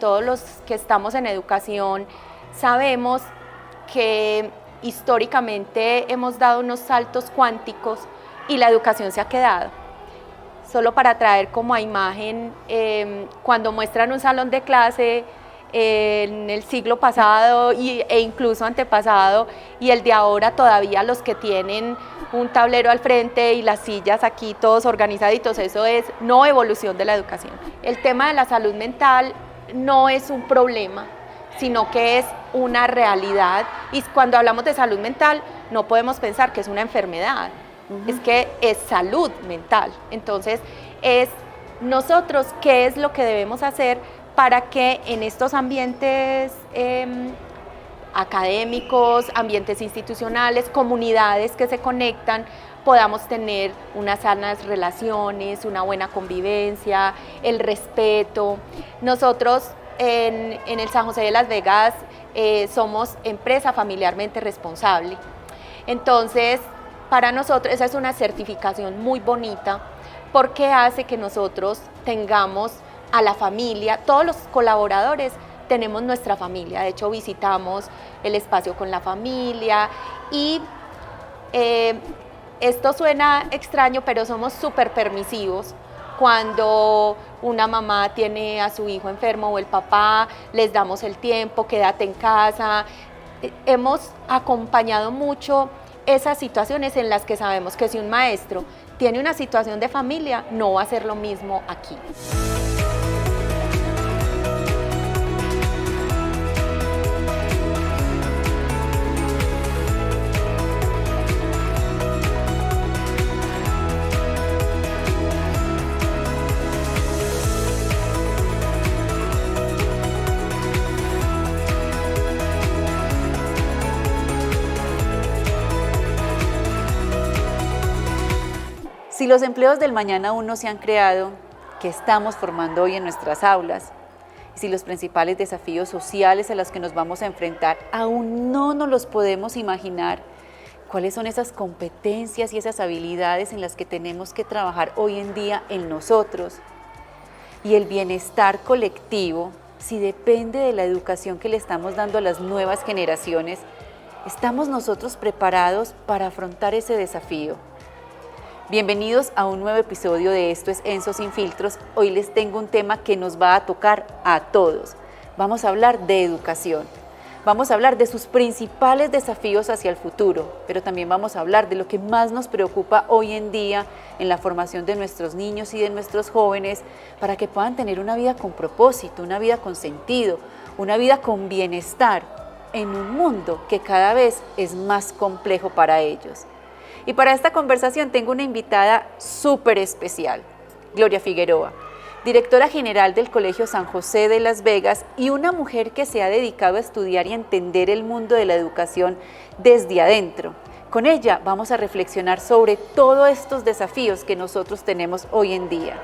Todos los que estamos en educación sabemos que históricamente hemos dado unos saltos cuánticos y la educación se ha quedado. Solo para traer como a imagen, cuando muestran un salón de clase en el siglo pasado e incluso antepasado y el de ahora, todavía los que tienen un tablero al frente y las sillas aquí todos organizaditos, eso es no evolución de la educación. El tema de la salud mental no es un problema, sino que es una realidad, y cuando hablamos de salud mental no podemos pensar que es una enfermedad, es que es salud mental. Entonces, es nosotros qué es lo que debemos hacer para que en estos ambientes académicos, ambientes institucionales, comunidades que se conectan, podamos tener unas sanas relaciones, una buena convivencia, el respeto. Nosotros en el San José de Las Vegas somos empresa familiarmente responsable. Entonces, para nosotros esa es una certificación muy bonita porque hace que nosotros tengamos a la familia, todos los colaboradores tenemos nuestra familia. De hecho, visitamos el espacio con la familia y esto suena extraño, pero somos súper permisivos. Cuando una mamá tiene a su hijo enfermo o el papá, les damos el tiempo, quédate en casa. Hemos acompañado mucho esas situaciones en las que sabemos que si un maestro tiene una situación de familia, no va a ser lo mismo aquí. Si los empleos del mañana aún no se han creado, ¿qué estamos formando hoy en nuestras aulas? Y si los principales desafíos sociales a los que nos vamos a enfrentar aún no nos los podemos imaginar, ¿cuáles son esas competencias y esas habilidades en las que tenemos que trabajar hoy en día en nosotros? Y el bienestar colectivo, si depende de la educación que le estamos dando a las nuevas generaciones, ¿estamos nosotros preparados para afrontar ese desafío? Bienvenidos a un nuevo episodio de Esto es Enso Sin Filtros. Hoy les tengo un tema que nos va a tocar a todos. Vamos a hablar de educación. Vamos a hablar de sus principales desafíos hacia el futuro, pero también vamos a hablar de lo que más nos preocupa hoy en día en la formación de nuestros niños y de nuestros jóvenes para que puedan tener una vida con propósito, una vida con sentido, una vida con bienestar en un mundo que cada vez es más complejo para ellos. Y para esta conversación tengo una invitada súper especial, Gloria Figueroa, directora general del Colegio San José de Las Vegas y una mujer que se ha dedicado a estudiar y a entender el mundo de la educación desde adentro. Con ella vamos a reflexionar sobre todos estos desafíos que nosotros tenemos hoy en día.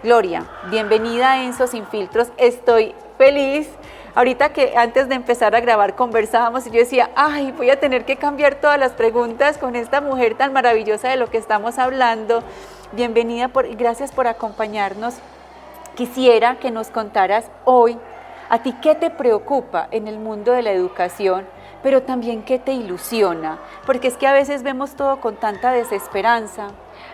Gloria, bienvenida a Enso Sin Filtros, estoy feliz. Ahorita que antes de empezar a grabar conversábamos y yo decía, ay, voy a tener que cambiar todas las preguntas con esta mujer tan maravillosa de lo que estamos hablando. Bienvenida, gracias por acompañarnos. Quisiera que nos contaras hoy, a ti qué te preocupa en el mundo de la educación, pero también qué te ilusiona, porque es que a veces vemos todo con tanta desesperanza.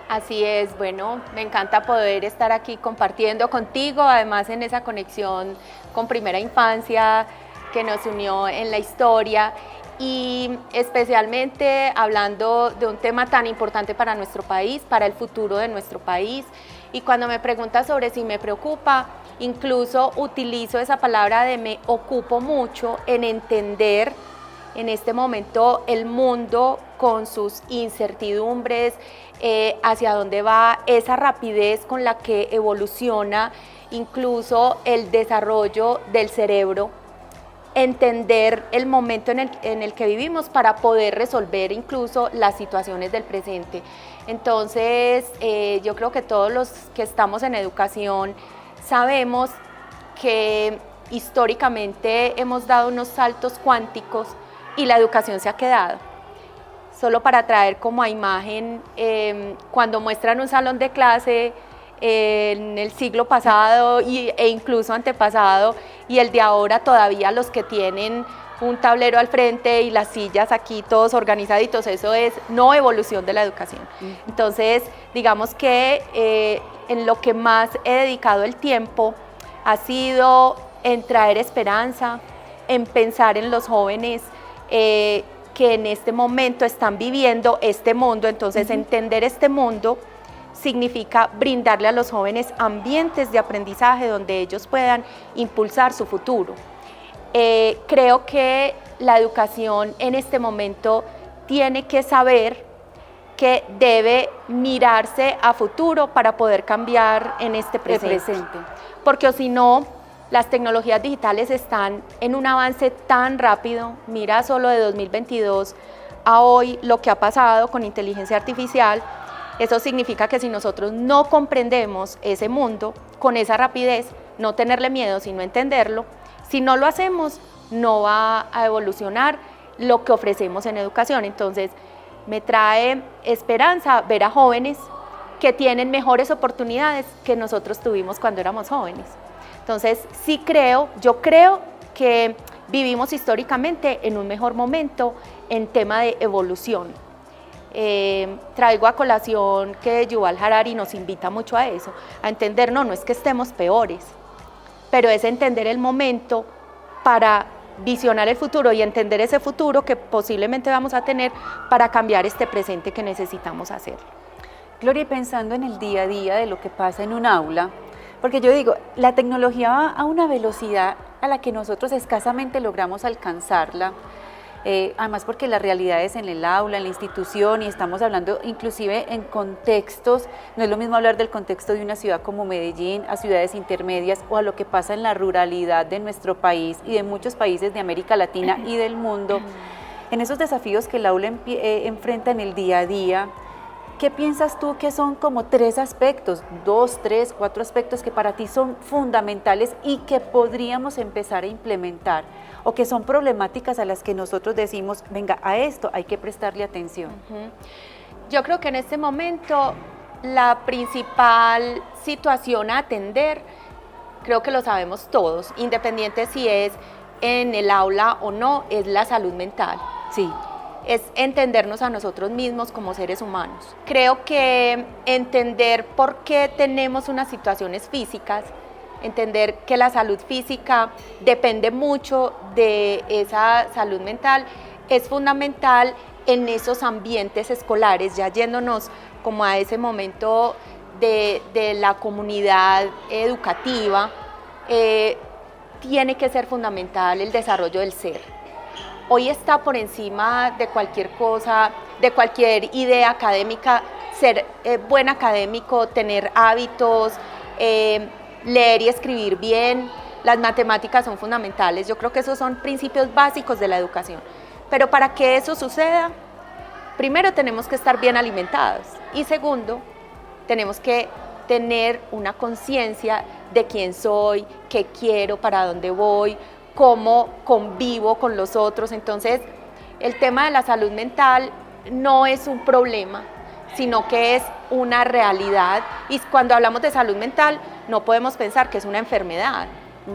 Así es, bueno, me encanta poder estar aquí compartiendo contigo, además en esa conexión con Primera Infancia que nos unió en la historia y especialmente hablando de un tema tan importante para nuestro país, para el futuro de nuestro país. Y cuando me preguntas sobre si me preocupa, incluso utilizo esa palabra de me ocupo mucho en entender en este momento el mundo con sus incertidumbres, hacia dónde va esa rapidez con la que evoluciona incluso el desarrollo del cerebro, entender el momento en el que vivimos para poder resolver incluso las situaciones del presente. Entonces, yo creo que todos los que estamos en educación sabemos que históricamente hemos dado unos saltos cuánticos y la educación se ha quedado. Solo para traer como a imagen, cuando muestran un salón de clase en el siglo pasado e incluso antepasado, y el de ahora todavía los que tienen un tablero al frente y las sillas aquí todos organizaditos, eso es no evolución de la educación. Entonces, digamos que en lo que más he dedicado el tiempo ha sido en traer esperanza, en pensar en los jóvenes que en este momento están viviendo este mundo. Entonces, entender este mundo significa brindarle a los jóvenes ambientes de aprendizaje donde ellos puedan impulsar su futuro. Creo que la educación en este momento tiene que saber que debe mirarse a futuro para poder cambiar en este presente. Porque si no, las tecnologías digitales están en un avance tan rápido. Mira solo de 2022 a hoy lo que ha pasado con inteligencia artificial. Eso significa que si nosotros no comprendemos ese mundo con esa rapidez, no tenerle miedo, sino entenderlo, si no lo hacemos, no va a evolucionar lo que ofrecemos en educación. Entonces, me trae esperanza ver a jóvenes que tienen mejores oportunidades que nosotros tuvimos cuando éramos jóvenes. Entonces, yo creo que vivimos históricamente en un mejor momento en tema de evolución. Traigo a colación que Yuval Harari nos invita mucho a eso, a entender, no es que estemos peores, pero es entender el momento para visionar el futuro y entender ese futuro que posiblemente vamos a tener para cambiar este presente que necesitamos hacer. Gloria, pensando en el día a día de lo que pasa en un aula, porque yo digo, la tecnología va a una velocidad a la que nosotros escasamente logramos alcanzarla, además porque la realidad es en el aula, en la institución, y estamos hablando inclusive en contextos, no es lo mismo hablar del contexto de una ciudad como Medellín, a ciudades intermedias o a lo que pasa en la ruralidad de nuestro país y de muchos países de América Latina y del mundo. En esos desafíos que el aula enfrenta en el día a día, ¿qué piensas tú que son como 3 aspectos, 2, 3, 4 aspectos que para ti son fundamentales y que podríamos empezar a implementar, o que son problemáticas a las que nosotros decimos, venga, a esto hay que prestarle atención? Yo creo que en este momento la principal situación a atender, creo que lo sabemos todos, independiente si es en el aula o no, es la salud mental. Sí. Es entendernos a nosotros mismos como seres humanos. Creo que entender por qué tenemos unas situaciones físicas, entender que la salud física depende mucho de esa salud mental, es fundamental en esos ambientes escolares, ya yéndonos como a ese momento de la comunidad educativa, tiene que ser fundamental el desarrollo del ser. Hoy está por encima de cualquier cosa, de cualquier idea académica, ser buen académico, tener hábitos, leer y escribir bien. Las matemáticas son fundamentales. Yo creo que esos son principios básicos de la educación. Pero para que eso suceda, primero tenemos que estar bien alimentados y segundo, tenemos que tener una conciencia de quién soy, qué quiero, para dónde voy, cómo convivo con los otros. Entonces, el tema de la salud mental no es un problema, sino que es una realidad. Y cuando hablamos de salud mental, no podemos pensar que es una enfermedad,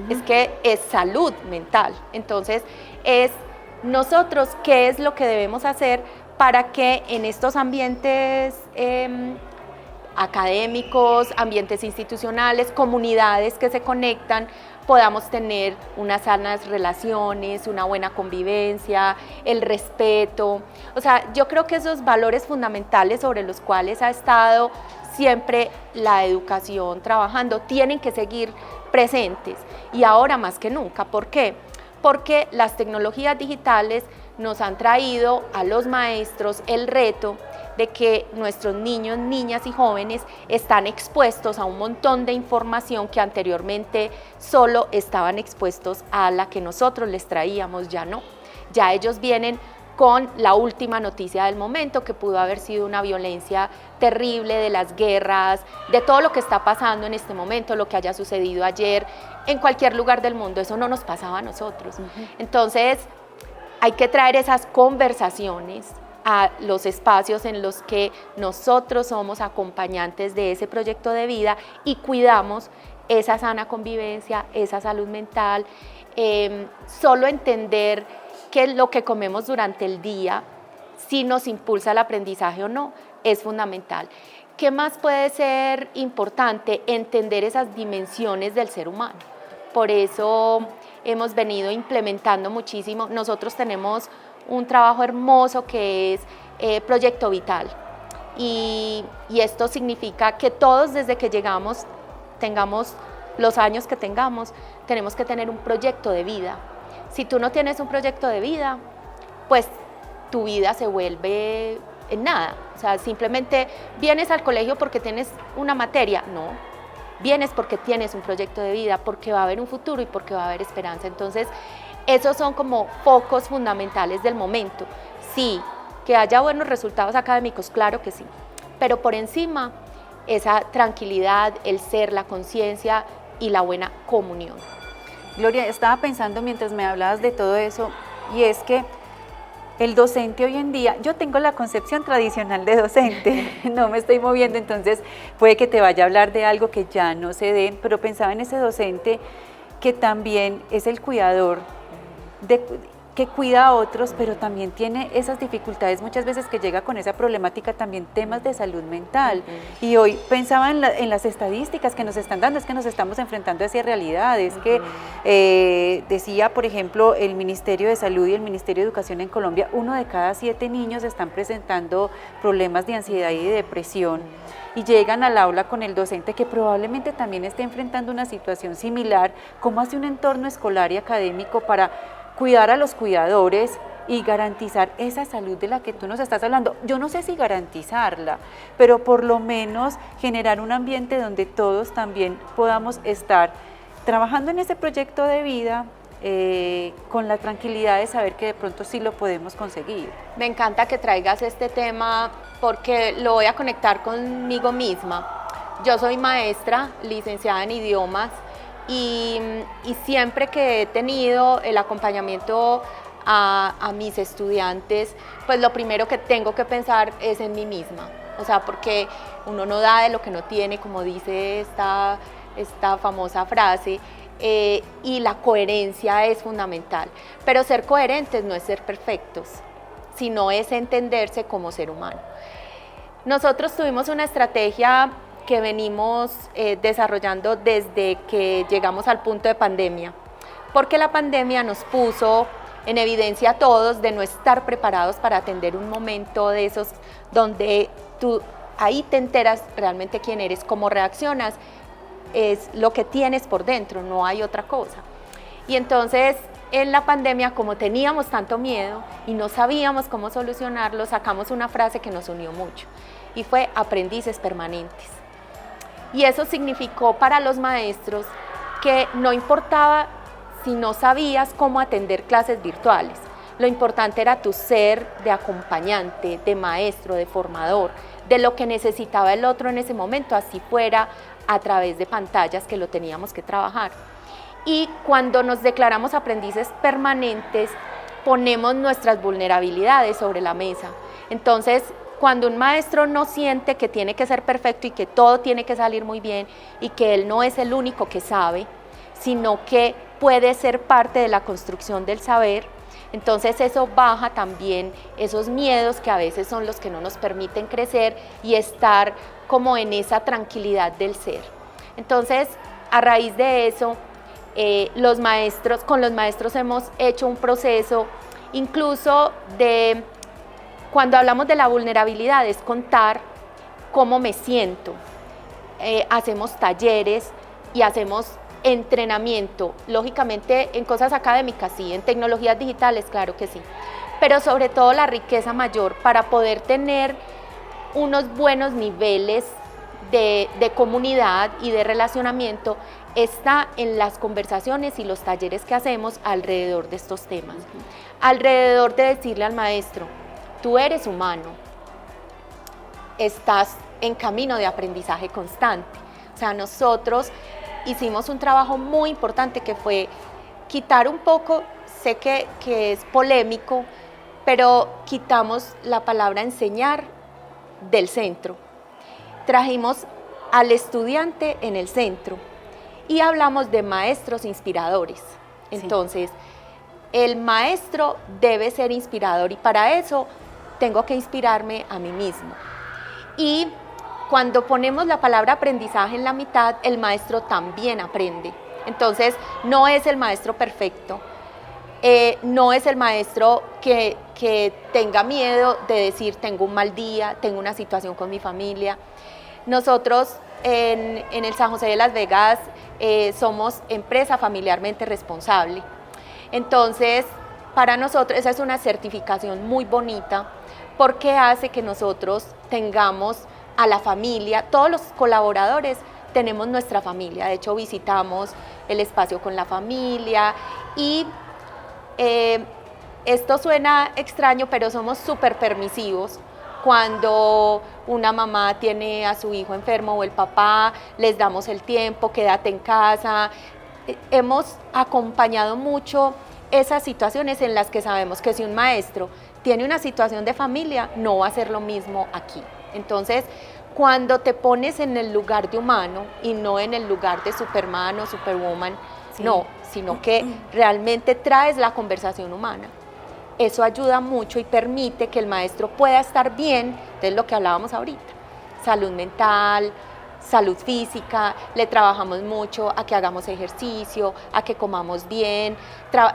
es que es salud mental. Entonces, es nosotros qué es lo que debemos hacer para que en estos ambientes académicos, ambientes institucionales, comunidades que se conectan, podamos tener unas sanas relaciones, una buena convivencia, el respeto. O sea, yo creo que esos valores fundamentales sobre los cuales ha estado siempre la educación trabajando tienen que seguir presentes y ahora más que nunca. ¿Por qué? Porque las tecnologías digitales nos han traído a los maestros el reto de que nuestros niños, niñas y jóvenes están expuestos a un montón de información que anteriormente solo estaban expuestos a la que nosotros les traíamos, ya no. Ya ellos vienen con la última noticia del momento, que pudo haber sido una violencia terrible, de las guerras, de todo lo que está pasando en este momento, lo que haya sucedido ayer, en cualquier lugar del mundo. Eso no nos pasaba a nosotros. Entonces, hay que traer esas conversaciones a los espacios en los que nosotros somos acompañantes de ese proyecto de vida y cuidamos esa sana convivencia, esa salud mental, solo entender que lo que comemos durante el día, si nos impulsa el aprendizaje o no, es fundamental. ¿Qué más puede ser importante? Entender esas dimensiones del ser humano. Por eso hemos venido implementando muchísimo. Nosotros tenemos un trabajo hermoso que es Proyecto Vital. Y esto significa que todos desde que llegamos, tengamos los años que tengamos, tenemos que tener un proyecto de vida. Si tú no tienes un proyecto de vida, pues tu vida se vuelve en nada. O sea, simplemente vienes al colegio porque tienes una materia. No, vienes porque tienes un proyecto de vida, porque va a haber un futuro y porque va a haber esperanza. Entonces, esos son como focos fundamentales del momento. Sí, que haya buenos resultados académicos, claro que sí, pero por encima, esa tranquilidad, el ser, la conciencia y la buena comunión. Gloria, estaba pensando mientras me hablabas de todo eso, y es que el docente hoy en día, yo tengo la concepción tradicional de docente, no me estoy moviendo, entonces puede que te vaya a hablar de algo que ya no se dé, pero pensaba en ese docente que también es el cuidador, que cuida a otros, pero también tiene esas dificultades muchas veces que llega con esa problemática, también temas de salud mental. Y hoy pensaba en las estadísticas que nos están dando, es que nos estamos enfrentando a esas realidades, que decía, por ejemplo, el Ministerio de Salud y el Ministerio de Educación en Colombia, 1 de cada 7 niños están presentando problemas de ansiedad y de depresión, y llegan al aula con el docente que probablemente también esté enfrentando una situación similar. ¿Cómo hace un entorno escolar y académico para cuidar a los cuidadores y garantizar esa salud de la que tú nos estás hablando? Yo no sé si garantizarla, pero por lo menos generar un ambiente donde todos también podamos estar trabajando en ese proyecto de vida con la tranquilidad de saber que de pronto sí lo podemos conseguir. Me encanta que traigas este tema porque lo voy a conectar conmigo misma. Yo soy maestra, licenciada en idiomas, y siempre que he tenido el acompañamiento a mis estudiantes, pues lo primero que tengo que pensar es en mí misma. O sea, porque uno no da de lo que no tiene, como dice esta famosa frase, y la coherencia es fundamental. Pero ser coherentes no es ser perfectos, sino es entenderse como ser humano. Nosotros tuvimos una estrategia que venimos desarrollando desde que llegamos al punto de pandemia, porque la pandemia nos puso en evidencia a todos de no estar preparados para atender un momento de esos donde tú ahí te enteras realmente quién eres, cómo reaccionas, es lo que tienes por dentro, no hay otra cosa. Y entonces en la pandemia, como teníamos tanto miedo y no sabíamos cómo solucionarlo, sacamos una frase que nos unió mucho y fue aprendices permanentes. Y eso significó para los maestros que no importaba si no sabías cómo atender clases virtuales, lo importante era tu ser de acompañante, de maestro, de formador, de lo que necesitaba el otro en ese momento, así fuera a través de pantallas que lo teníamos que trabajar. Y cuando nos declaramos aprendices permanentes, ponemos nuestras vulnerabilidades sobre la mesa. Entonces, cuando un maestro no siente que tiene que ser perfecto y que todo tiene que salir muy bien y que él no es el único que sabe, sino que puede ser parte de la construcción del saber, entonces eso baja también esos miedos que a veces son los que no nos permiten crecer y estar como en esa tranquilidad del ser. Entonces, a raíz de eso, con los maestros hemos hecho un proceso incluso de, cuando hablamos de la vulnerabilidad, es contar cómo me siento. Hacemos talleres y hacemos entrenamiento, lógicamente en cosas académicas sí, en tecnologías digitales claro que sí, pero sobre todo la riqueza mayor para poder tener unos buenos niveles de comunidad y de relacionamiento está en las conversaciones y los talleres que hacemos alrededor de estos temas, alrededor de decirle al maestro, tú eres humano, estás en camino de aprendizaje constante. O sea, nosotros hicimos un trabajo muy importante que fue quitar un poco, sé que es polémico, pero quitamos la palabra enseñar del centro. Trajimos al estudiante en el centro y hablamos de maestros inspiradores. Entonces, el maestro debe ser inspirador y para eso tengo que inspirarme a mí mismo. Y cuando ponemos la palabra aprendizaje en la mitad, el maestro también aprende. Entonces, no es el maestro perfecto, no es el maestro que tenga miedo de decir tengo un mal día, tengo una situación con mi familia. Nosotros en el San José de Las Vegas somos empresa familiarmente responsable. Entonces, para nosotros esa es una certificación muy bonita porque hace que nosotros tengamos a la familia, todos los colaboradores tenemos nuestra familia, de hecho visitamos el espacio con la familia y esto suena extraño, pero somos súper permisivos. Cuando una mamá tiene a su hijo enfermo o el papá, les damos el tiempo, quédate en casa. Hemos acompañado mucho esas situaciones en las que sabemos que si un maestro tiene una situación de familia, no va a ser lo mismo aquí. Entonces, cuando te pones en el lugar de humano y no en el lugar de Superman o Superwoman, no, sino que realmente traes la conversación humana. Eso ayuda mucho y permite que el maestro pueda estar bien, de lo que hablábamos ahorita, salud mental, salud física, le trabajamos mucho a que hagamos ejercicio, a que comamos bien,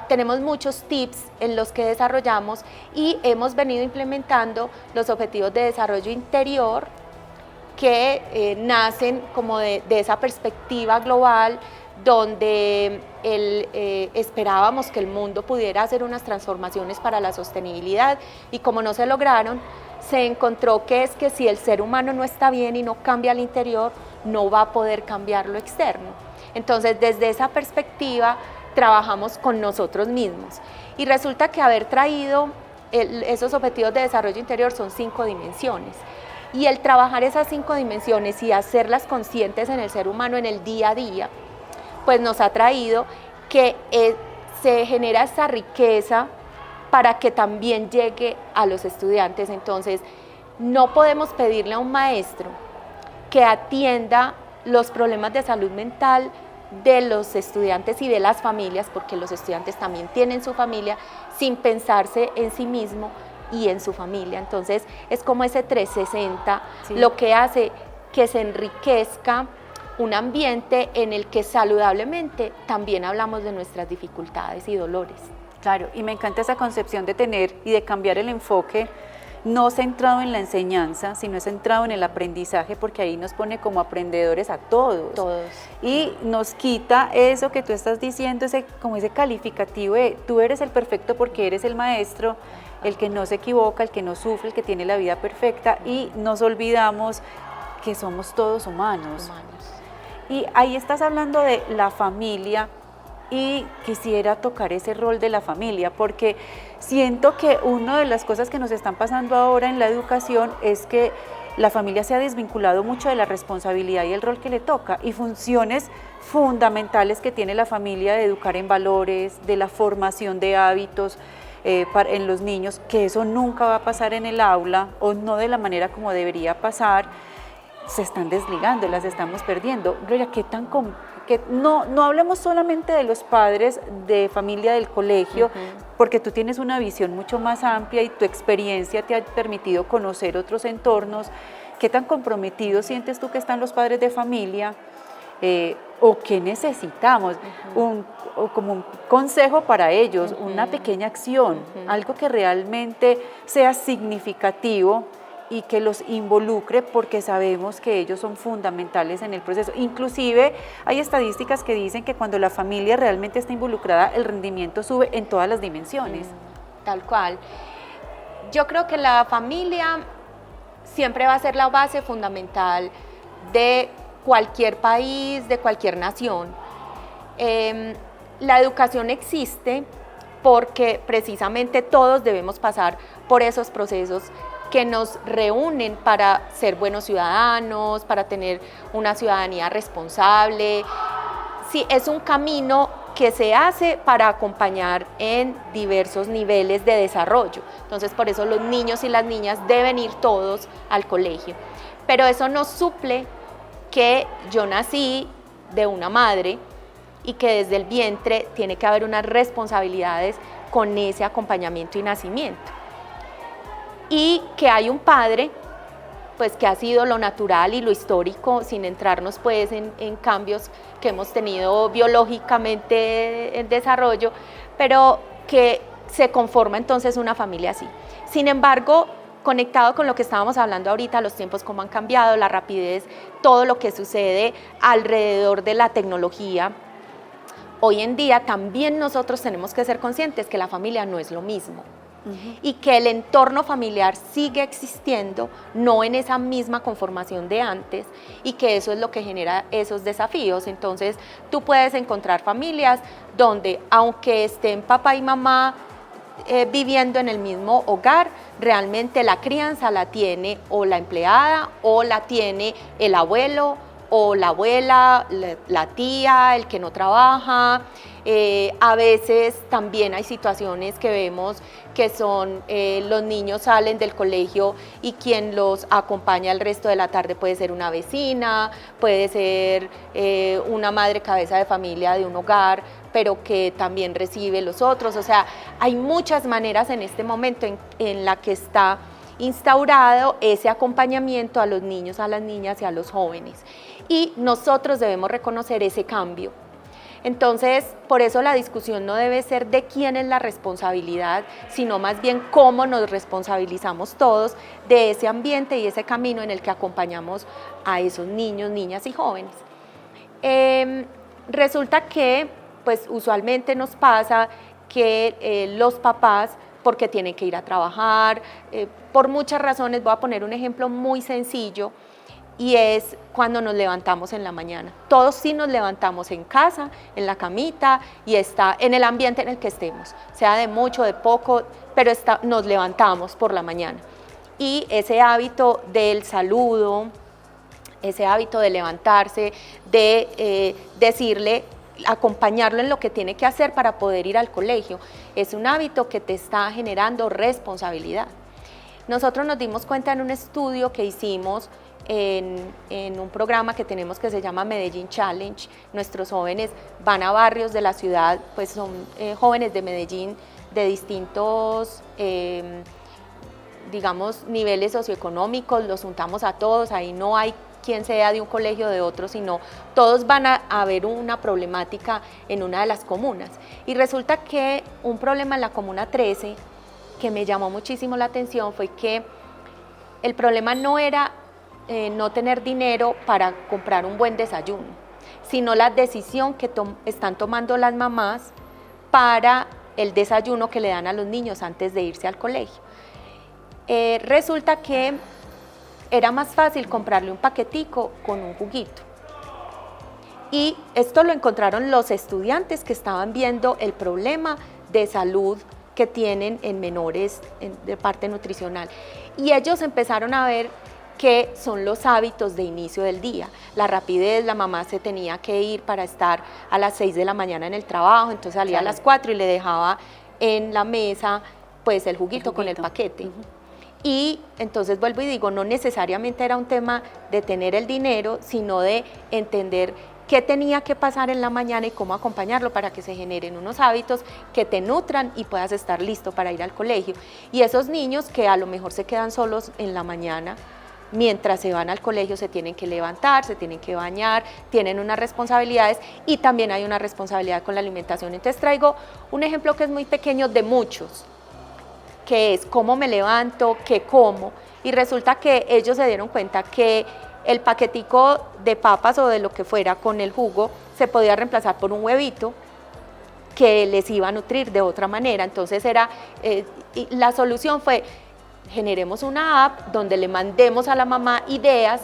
tenemos muchos tips en los que desarrollamos y hemos venido implementando los objetivos de desarrollo interior que nacen como de esa perspectiva global donde esperábamos que el mundo pudiera hacer unas transformaciones para la sostenibilidad y como no se lograron, se encontró que es que si el ser humano no está bien y no cambia al interior, no va a poder cambiar lo externo. Entonces, desde esa perspectiva, trabajamos con nosotros mismos. Y resulta que haber traído esos objetivos de desarrollo interior son 5 dimensiones. Y el trabajar esas 5 dimensiones y hacerlas conscientes en el ser humano en el día a día, pues nos ha traído que se genera esa riqueza para que también llegue a los estudiantes. Entonces, no podemos pedirle a un maestro que atienda los problemas de salud mental de los estudiantes y de las familias, porque los estudiantes también tienen su familia, sin pensarse en sí mismo y en su familia. Entonces, es como ese 360 lo que hace que se enriquezca un ambiente en el que saludablemente también hablamos de nuestras dificultades y dolores. Claro, y me encanta esa concepción de tener y de cambiar el enfoque, no centrado en la enseñanza, sino centrado en el aprendizaje, porque ahí nos pone como aprendedores a todos. Todos. Y nos quita eso que tú estás diciendo, como ese calificativo de tú eres el perfecto porque eres el maestro, el que no se equivoca, el que no sufre, el que tiene la vida perfecta, y nos olvidamos que somos todos humanos. Y ahí estás hablando de la familia y quisiera tocar ese rol de la familia porque siento que una de las cosas que nos están pasando ahora en la educación es que la familia se ha desvinculado mucho de la responsabilidad y el rol que le toca y funciones fundamentales que tiene la familia de educar en valores, de la formación de hábitos en los niños, que eso nunca va a pasar en el aula o no de la manera como debería pasar. Se están desligando, las estamos perdiendo. Gloria, no hablemos solamente de los padres de familia del colegio, porque tú tienes una visión mucho más amplia y tu experiencia te ha permitido conocer otros entornos. ¿Qué tan comprometidos sientes tú que están los padres de familia? ¿O qué necesitamos? Como un consejo para ellos, una pequeña acción, algo que realmente sea significativo y que los involucre porque sabemos que ellos son fundamentales en el proceso. Inclusive hay estadísticas que dicen que cuando la familia realmente está involucrada, el rendimiento sube en todas las dimensiones. Tal cual. Yo creo que la familia siempre va a ser la base fundamental de cualquier país, de cualquier nación. La educación existe porque precisamente todos debemos pasar por esos procesos que nos reúnen para ser buenos ciudadanos, para tener una ciudadanía responsable. Sí, es un camino que se hace para acompañar en diversos niveles de desarrollo. Entonces, por eso los niños y las niñas deben ir todos al colegio. Pero eso no suple que yo nací de una madre y que desde el vientre tiene que haber unas responsabilidades con ese acompañamiento y nacimiento. Y que hay un padre, pues que ha sido lo natural y lo histórico, sin entrarnos pues en cambios que hemos tenido biológicamente en desarrollo, pero que se conforma entonces una familia así. Sin embargo, conectado con lo que estábamos hablando ahorita, los tiempos cómo han cambiado, la rapidez, todo lo que sucede alrededor de la tecnología, hoy en día también nosotros tenemos que ser conscientes que la familia no es lo mismo. Y que el entorno familiar sigue existiendo, no en esa misma conformación de antes, y que eso es lo que genera esos desafíos. Entonces, tú puedes encontrar familias donde, aunque estén papá y mamá viviendo en el mismo hogar, realmente la crianza la tiene o la empleada, o la tiene el abuelo, o la abuela, la tía, el que no trabaja. A veces también hay situaciones que vemos que son los niños salen del colegio y quien los acompaña el resto de la tarde puede ser una vecina, puede ser una madre cabeza de familia de un hogar, pero que también recibe los otros. O sea, hay muchas maneras en este momento en la que está instaurado ese acompañamiento a los niños, a las niñas y a los jóvenes. Y nosotros debemos reconocer ese cambio. Entonces, por eso la discusión no debe ser de quién es la responsabilidad, sino más bien cómo nos responsabilizamos todos de ese ambiente y ese camino en el que acompañamos a esos niños, niñas y jóvenes. Resulta que, pues usualmente nos pasa que los papás, porque tienen que ir a trabajar, por muchas razones, voy a poner un ejemplo muy sencillo, y es cuando nos levantamos en la mañana. Todos sí nos levantamos en casa, en la camita, y está en el ambiente en el que estemos, sea de mucho, de poco, pero nos levantamos por la mañana. Y ese hábito del saludo, ese hábito de levantarse, de decirle, acompañarlo en lo que tiene que hacer para poder ir al colegio, es un hábito que te está generando responsabilidad. Nosotros nos dimos cuenta en un estudio que hicimos en un programa que tenemos que se llama Medellín Challenge. Nuestros jóvenes van a barrios de la ciudad, pues son jóvenes de Medellín de distintos, digamos, niveles socioeconómicos, los juntamos a todos, ahí no hay quien sea de un colegio o de otro, sino todos van a ver una problemática en una de las comunas. Y resulta que un problema en la comuna 13 que me llamó muchísimo la atención fue que el problema no era no tener dinero para comprar un buen desayuno, sino la decisión que están tomando las mamás para el desayuno que le dan a los niños antes de irse al colegio. Resulta que era más fácil comprarle un paquetico con un juguito. Y esto lo encontraron los estudiantes que estaban viendo el problema de salud que tienen en menores de parte nutricional. Y ellos empezaron a ver que son los hábitos de inicio del día. La rapidez, la mamá se tenía que ir para estar a las 6 de la mañana en el trabajo, entonces salía a las 4 y le dejaba en la mesa pues el juguito con el paquete. Y entonces vuelvo y digo, no necesariamente era un tema de tener el dinero, sino de entender qué tenía que pasar en la mañana y cómo acompañarlo para que se generen unos hábitos que te nutran y puedas estar listo para ir al colegio. Y esos niños que a lo mejor se quedan solos en la mañana, mientras se van al colegio se tienen que levantar, se tienen que bañar, tienen unas responsabilidades y también hay una responsabilidad con la alimentación. Entonces traigo un ejemplo que es muy pequeño de muchos, que es cómo me levanto, qué como, y resulta que ellos se dieron cuenta que el paquetico de papas o de lo que fuera con el jugo se podía reemplazar por un huevito que les iba a nutrir de otra manera. Entonces la solución fue, generemos una app donde le mandemos a la mamá ideas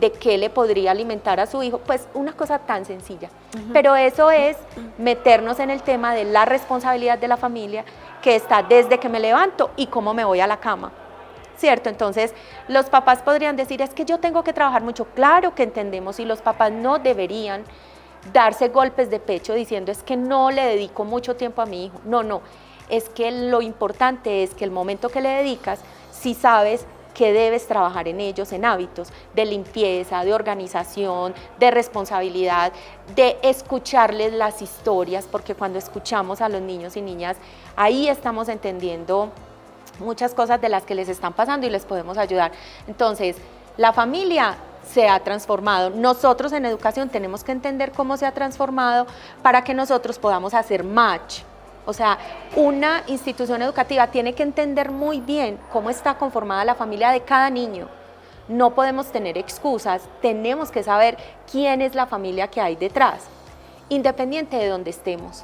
de qué le podría alimentar a su hijo, pues una cosa tan sencilla. Pero eso es meternos en el tema de la responsabilidad de la familia, que está desde que me levanto y cómo me voy a la cama, ¿cierto? Entonces, los papás podrían decir, es que yo tengo que trabajar mucho. Claro que entendemos, y los papás no deberían darse golpes de pecho diciendo es que no le dedico mucho tiempo a mi hijo. No, no, es que lo importante es que el momento que le dedicas, si sabes que debes trabajar en ellos, en hábitos de limpieza, de organización, de responsabilidad, de escucharles las historias, porque cuando escuchamos a los niños y niñas, ahí estamos entendiendo muchas cosas de las que les están pasando y les podemos ayudar. Entonces, la familia se ha transformado. Nosotros en educación tenemos que entender cómo se ha transformado para que nosotros podamos hacer match. O sea, una institución educativa tiene que entender muy bien cómo está conformada la familia de cada niño. No podemos tener excusas, tenemos que saber quién es la familia que hay detrás, independiente de donde estemos.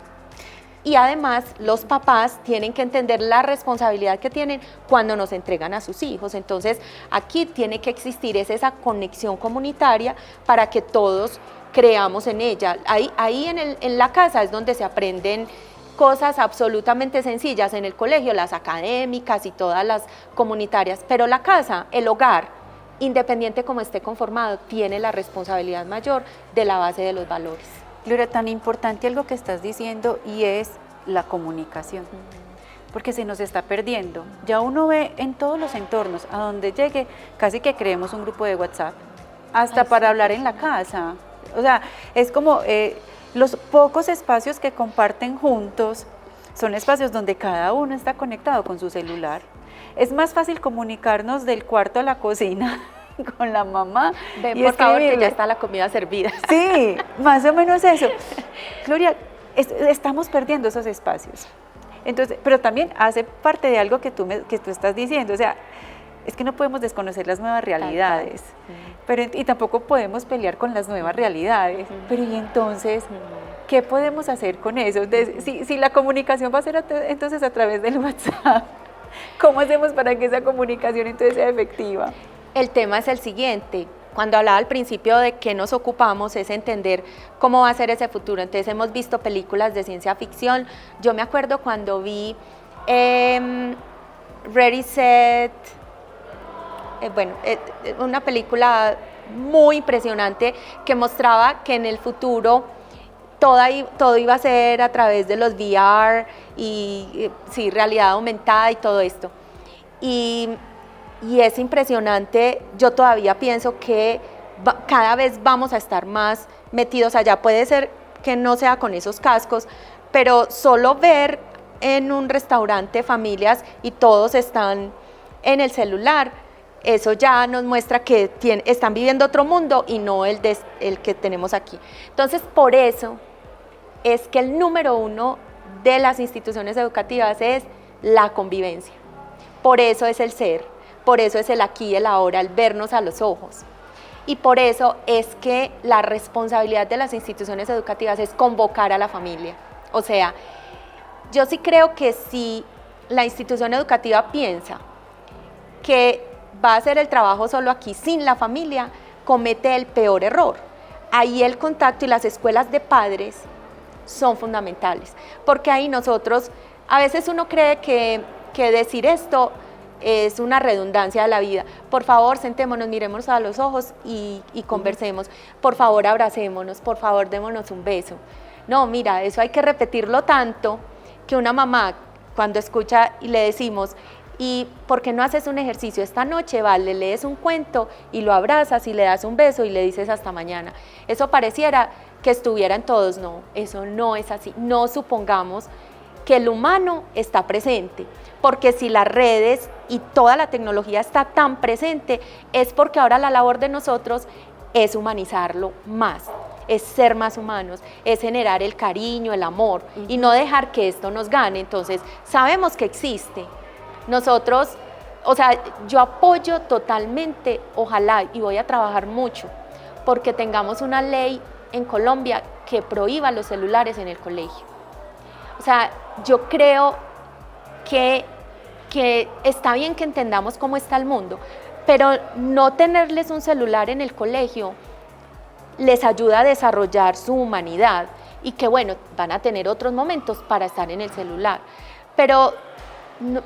Y además, los papás tienen que entender la responsabilidad que tienen cuando nos entregan a sus hijos. Entonces, aquí tiene que existir esa conexión comunitaria para que todos creamos en ella. Ahí en la casa es donde se aprenden cosas absolutamente sencillas, en el colegio, las académicas y todas las comunitarias, pero la casa, el hogar, independiente como esté conformado, tiene la responsabilidad mayor de la base de los valores. Gloria, tan importante algo que estás diciendo y es la comunicación, porque se nos está perdiendo. Ya uno ve en todos los entornos, a donde llegue, casi que creemos un grupo de WhatsApp, hasta para hablar en la casa. O sea, es como los pocos espacios que comparten juntos son espacios donde cada uno está conectado con su celular. Es más fácil comunicarnos del cuarto a la cocina con la mamá. Ven, por favor, que ya está la comida servida. Sí, más o menos eso. Gloria, estamos perdiendo esos espacios. Entonces, pero también hace parte de algo que tú estás diciendo, o sea, es que no podemos desconocer las nuevas realidades, y tampoco podemos pelear con las nuevas realidades, pero y entonces, ¿qué podemos hacer con eso? Si la comunicación va a ser entonces a través del WhatsApp, ¿cómo hacemos para que esa comunicación entonces sea efectiva? El tema es el siguiente. Cuando hablaba al principio de qué nos ocupamos es entender cómo va a ser ese futuro. Entonces hemos visto películas de ciencia ficción. Yo me acuerdo cuando vi Ready, Set, una película muy impresionante que mostraba que en el futuro todo iba a ser a través de los VR y sí, realidad aumentada y todo esto. Y es impresionante, yo todavía pienso que cada vez vamos a estar más metidos allá. Puede ser que no sea con esos cascos, pero solo ver en un restaurante familias y todos están en el celular, eso ya nos muestra que están viviendo otro mundo y no el que tenemos aquí. Entonces, por eso es que el número uno de las instituciones educativas es la convivencia. Por eso es el ser, por eso es el aquí y el ahora, el vernos a los ojos. Y por eso es que la responsabilidad de las instituciones educativas es convocar a la familia. O sea, yo sí creo que si la institución educativa piensa que va a hacer el trabajo solo aquí sin la familia, comete el peor error. Ahí el contacto y las escuelas de padres son fundamentales, porque ahí nosotros, a veces uno cree que decir esto es una redundancia de la vida. Por favor, sentémonos, miremos a los ojos y conversemos. Por favor, abracémonos, por favor, démonos un beso. No, mira, eso hay que repetirlo tanto que una mamá, cuando escucha y le decimos, ¿y por qué no haces un ejercicio esta noche? Le lees un cuento y lo abrazas y le das un beso y le dices hasta mañana. Eso pareciera que estuvieran todos. No, eso no es así. No supongamos que el humano está presente, porque si las redes y toda la tecnología está tan presente, es porque ahora la labor de nosotros es humanizarlo más, es ser más humanos, es generar el cariño, el amor, y no dejar que esto nos gane. Entonces, sabemos que existe. Nosotros, o sea, yo apoyo totalmente, ojalá, y voy a trabajar mucho, porque tengamos una ley en Colombia que prohíba los celulares en el colegio. O sea, yo creo que está bien que entendamos cómo está el mundo, pero no tenerles un celular en el colegio les ayuda a desarrollar su humanidad y que, bueno, van a tener otros momentos para estar en el celular. Pero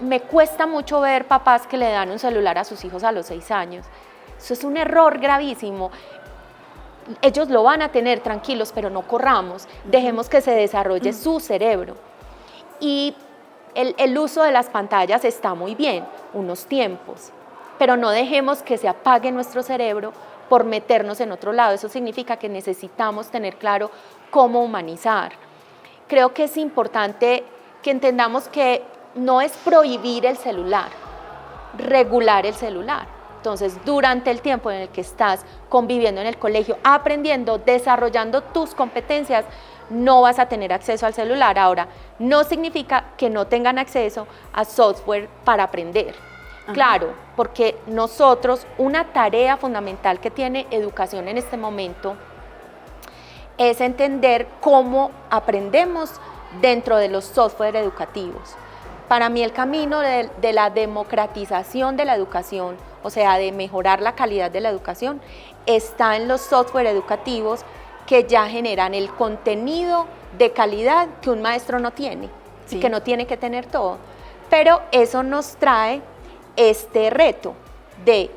me cuesta mucho ver papás que le dan un celular a sus hijos a los 6 años. Eso es un error gravísimo. ellos lo van a tener tranquilos, pero no corramos, dejemos que se desarrolle su cerebro. Y el uso de las pantallas está muy bien, unos tiempos, pero no dejemos que se apague nuestro cerebro por meternos en otro lado. Eso significa que necesitamos tener claro cómo humanizar. Creo que es importante que entendamos que no es prohibir el celular, regular el celular. Entonces, durante el tiempo en el que estás conviviendo en el colegio, aprendiendo, desarrollando tus competencias, no vas a tener acceso al celular. Ahora, no significa que no tengan acceso a software para aprender. Ajá. Claro, porque nosotros, una tarea fundamental que tiene educación en este momento es entender cómo aprendemos dentro de los software educativos. Para mí el camino de la democratización de la educación, o sea, de mejorar la calidad de la educación, está en los software educativos que ya generan el contenido de calidad que un maestro no tiene, sí, y que no tiene que tener todo. Pero eso nos trae este reto de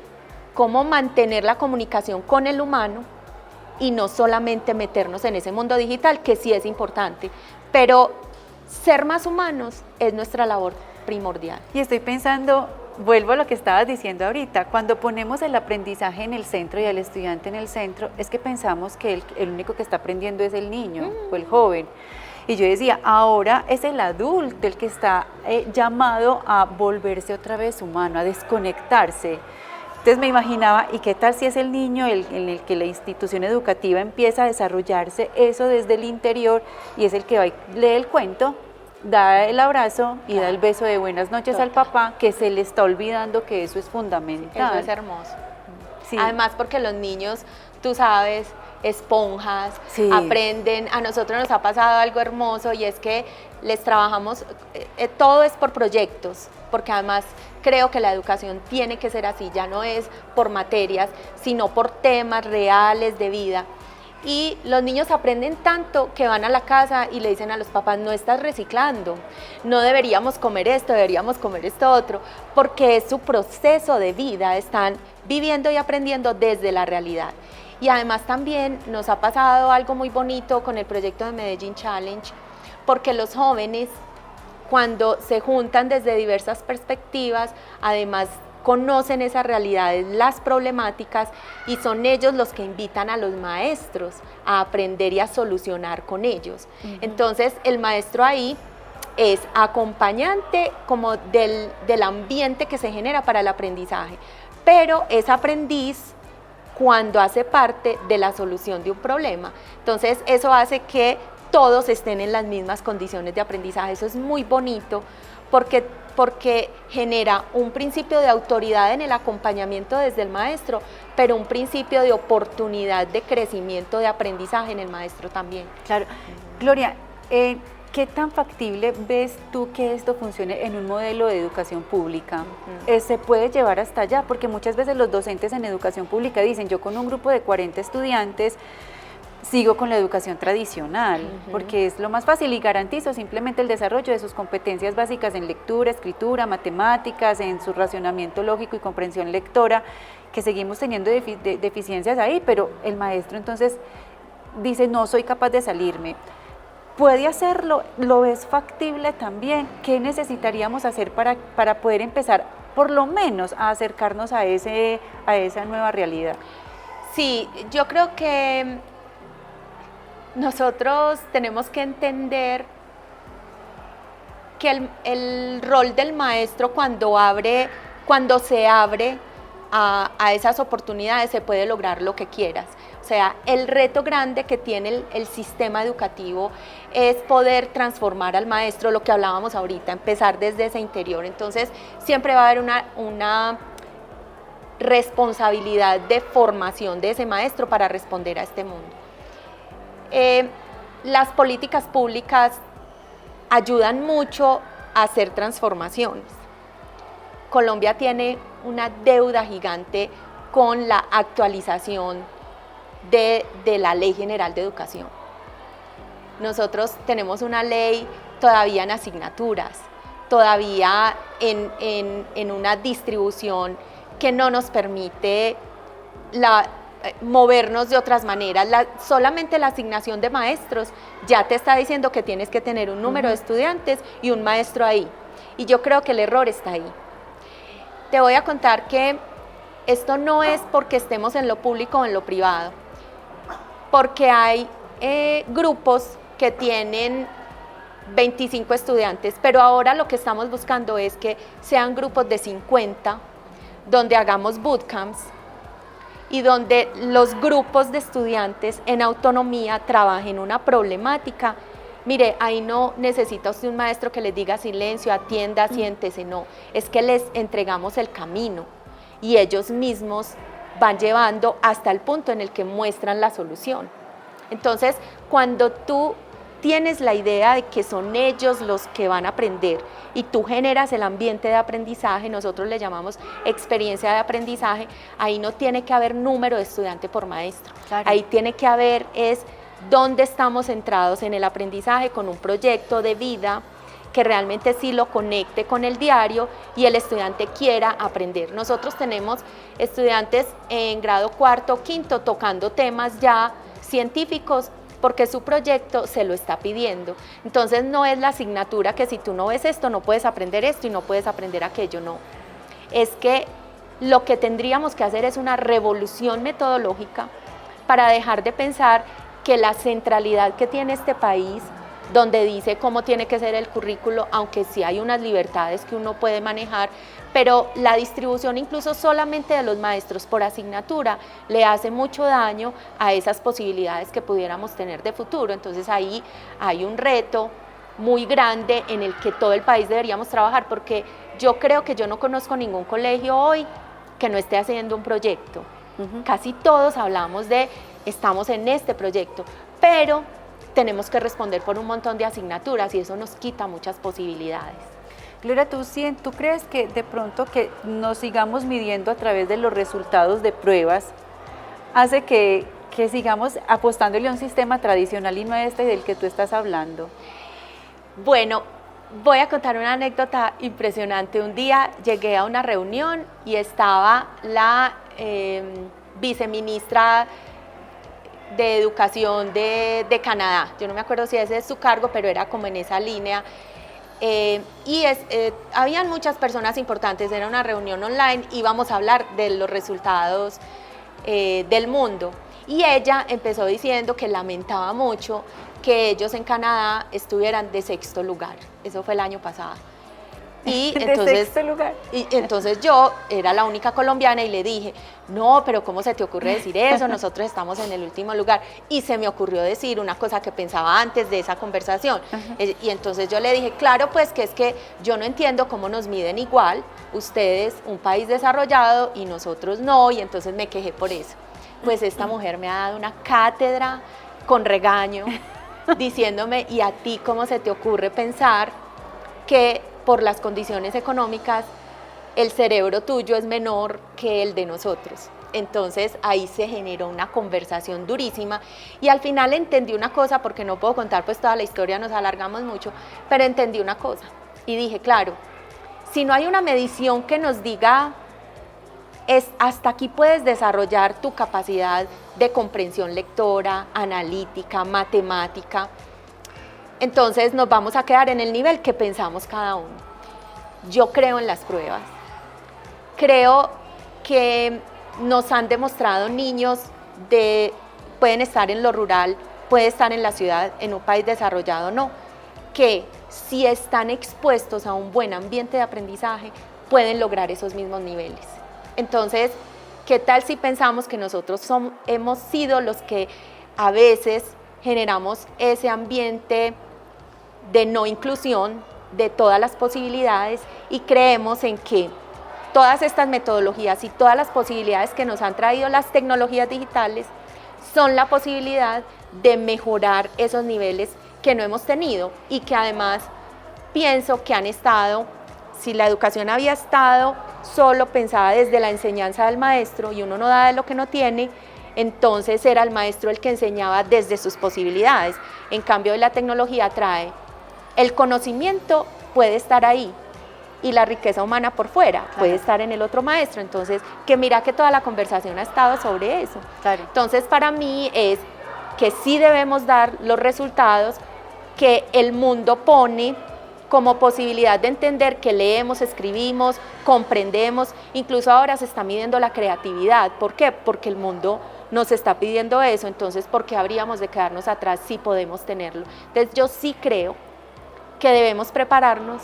cómo mantener la comunicación con el humano y no solamente meternos en ese mundo digital, que sí es importante, pero ser más humanos es nuestra labor primordial. Y estoy pensando, vuelvo a lo que estabas diciendo ahorita, cuando ponemos el aprendizaje en el centro y al estudiante en el centro, es que pensamos que el único que está aprendiendo es el niño o el joven. Y yo decía, ahora es el adulto el que está llamado a volverse otra vez humano, a desconectarse. Entonces me imaginaba, ¿y qué tal si es el niño en el que la institución educativa empieza a desarrollarse eso desde el interior y es el que va y lee el cuento, da el abrazo y da el beso de buenas noches al papá, que se le está olvidando que eso es fundamental? Eso es hermoso. Sí. Además porque los niños, tú sabes, esponjas, sí, aprenden. A nosotros nos ha pasado algo hermoso y es que les trabajamos, todo es por proyectos, porque además creo que la educación tiene que ser así, ya no es por materias, sino por temas reales de vida. Y los niños aprenden tanto que van a la casa y le dicen a los papás, no estás reciclando, no deberíamos comer esto, deberíamos comer esto otro, porque es su proceso de vida, están viviendo y aprendiendo desde la realidad. Y además también nos ha pasado algo muy bonito con el proyecto de Medellín Challenge, porque los jóvenes, cuando se juntan desde diversas perspectivas, además conocen esas realidades, las problemáticas, y son ellos los que invitan a los maestros a aprender y a solucionar con ellos. Entonces, el maestro ahí es acompañante como del ambiente que se genera para el aprendizaje, pero es aprendiz cuando hace parte de la solución de un problema. Entonces, eso hace que todos estén en las mismas condiciones de aprendizaje. Eso es muy bonito porque genera un principio de autoridad en el acompañamiento desde el maestro, pero un principio de oportunidad de crecimiento, de aprendizaje en el maestro también. Claro. Gloria, ¿qué tan factible ves tú que esto funcione en un modelo de educación pública? ¿Se puede llevar hasta allá? Porque muchas veces los docentes en educación pública dicen, yo con un grupo de 40 estudiantes sigo con la educación tradicional, porque es lo más fácil y garantizo simplemente el desarrollo de sus competencias básicas en lectura, escritura, matemáticas, en su racionamiento lógico y comprensión lectora, que seguimos teniendo deficiencias ahí, pero el maestro entonces dice, no soy capaz de salirme. ¿Puede hacerlo? ¿Lo ves factible también? ¿Qué necesitaríamos hacer para poder empezar, por lo menos, a acercarnos a esa nueva realidad? Sí, yo creo que nosotros tenemos que entender que el rol del maestro cuando se abre a esas oportunidades, se puede lograr lo que quieras. O sea, el reto grande que tiene el sistema educativo es poder transformar al maestro, lo que hablábamos ahorita, empezar desde ese interior. Entonces, siempre va a haber una responsabilidad de formación de ese maestro para responder a este mundo. Las políticas públicas ayudan mucho a hacer transformaciones. Colombia tiene una deuda gigante con la actualización de la Ley General de Educación. Nosotros tenemos una ley todavía en asignaturas, todavía en una distribución que no nos permite movernos de otras maneras. Solamente la asignación de maestros ya te está diciendo que tienes que tener un número de estudiantes y un maestro ahí. Y yo creo que el error está ahí. Te voy a contar que esto no es porque estemos en lo público o en lo privado, porque hay grupos que tienen 25 estudiantes, pero ahora lo que estamos buscando es que sean grupos de 50, donde hagamos bootcamps y donde los grupos de estudiantes en autonomía trabajen una problemática. Mire, ahí no necesita usted un maestro que les diga silencio, atienda, siéntese, no, es que les entregamos el camino y ellos mismos van llevando hasta el punto en el que muestran la solución. Entonces, cuando tú tienes la idea de que son ellos los que van a aprender y tú generas el ambiente de aprendizaje, nosotros le llamamos experiencia de aprendizaje, ahí no tiene que haber número de estudiante por maestro, claro. Ahí tiene que haber dónde estamos centrados en el aprendizaje con un proyecto de vida que realmente sí lo conecte con el diario y el estudiante quiera aprender. Nosotros tenemos estudiantes en grado cuarto o quinto tocando temas ya científicos porque su proyecto se lo está pidiendo. Entonces no es la asignatura que si tú no ves esto no puedes aprender esto y no puedes aprender aquello, no. Es que lo que tendríamos que hacer es una revolución metodológica para dejar de pensar que la centralidad que tiene este país, donde dice cómo tiene que ser el currículo, aunque sí hay unas libertades que uno puede manejar, pero la distribución incluso solamente de los maestros por asignatura le hace mucho daño a esas posibilidades que pudiéramos tener de futuro. Entonces ahí hay un reto muy grande en el que todo el país deberíamos trabajar, porque yo creo que yo no conozco ningún colegio hoy que no esté haciendo un proyecto. Casi todos hablamos de estamos en este proyecto, pero tenemos que responder por un montón de asignaturas y eso nos quita muchas posibilidades. Gloria, ¿tú crees que de pronto que nos sigamos midiendo a través de los resultados de pruebas hace que sigamos apostándole a un sistema tradicional y no a este del que tú estás hablando? Bueno, voy a contar una anécdota impresionante. Un día llegué a una reunión y estaba la viceministra de Educación de Canadá. Yo no me acuerdo si ese es su cargo, pero era como en esa línea. Habían muchas personas importantes, era una reunión online, íbamos a hablar de los resultados del mundo. Y ella empezó diciendo que lamentaba mucho que ellos en Canadá estuvieran de sexto lugar. Eso fue el año pasado. Y entonces yo era la única colombiana y le dije, no, pero ¿cómo se te ocurre decir eso? Nosotros estamos en el último lugar. Y se me ocurrió decir una cosa que pensaba antes de esa conversación. Y entonces yo le dije, claro, pues que es que yo no entiendo cómo nos miden igual, ustedes, un país desarrollado y nosotros no, y entonces me quejé por eso. Pues esta mujer me ha dado una cátedra con regaño, diciéndome, ¿y a ti cómo se te ocurre pensar que por las condiciones económicas el cerebro tuyo es menor que el de nosotros? Entonces ahí se generó una conversación durísima y al final entendí una cosa, porque no puedo contar pues toda la historia, nos alargamos mucho, pero entendí una cosa y dije, claro, si no hay una medición que nos diga hasta aquí puedes desarrollar tu capacidad de comprensión lectora, analítica, matemática, entonces nos vamos a quedar en el nivel que pensamos cada uno. Yo creo en las pruebas, creo que nos han demostrado niños pueden estar en lo rural, pueden estar en la ciudad, en un país desarrollado, no, que si están expuestos a un buen ambiente de aprendizaje, pueden lograr esos mismos niveles. Entonces, ¿qué tal si pensamos que nosotros hemos sido los que a veces generamos ese ambiente de no inclusión de todas las posibilidades y creemos en que todas estas metodologías y todas las posibilidades que nos han traído las tecnologías digitales son la posibilidad de mejorar esos niveles que no hemos tenido y que además pienso que han estado, si la educación había estado solo pensada desde la enseñanza del maestro y uno no da de lo que no tiene, entonces era el maestro el que enseñaba desde sus posibilidades. En cambio, la tecnología trae el conocimiento, puede estar ahí y la riqueza humana por fuera, claro. puede estar en el otro maestro. Entonces, que mira que toda la conversación ha estado sobre eso. Claro. Entonces, para mí es que sí debemos dar los resultados que el mundo pone como posibilidad de entender que leemos, escribimos, comprendemos, incluso ahora se está midiendo la creatividad. ¿Por qué? Porque el mundo nos está pidiendo eso, entonces ¿por qué habríamos de quedarnos atrás si podemos tenerlo? Entonces yo sí creo que debemos prepararnos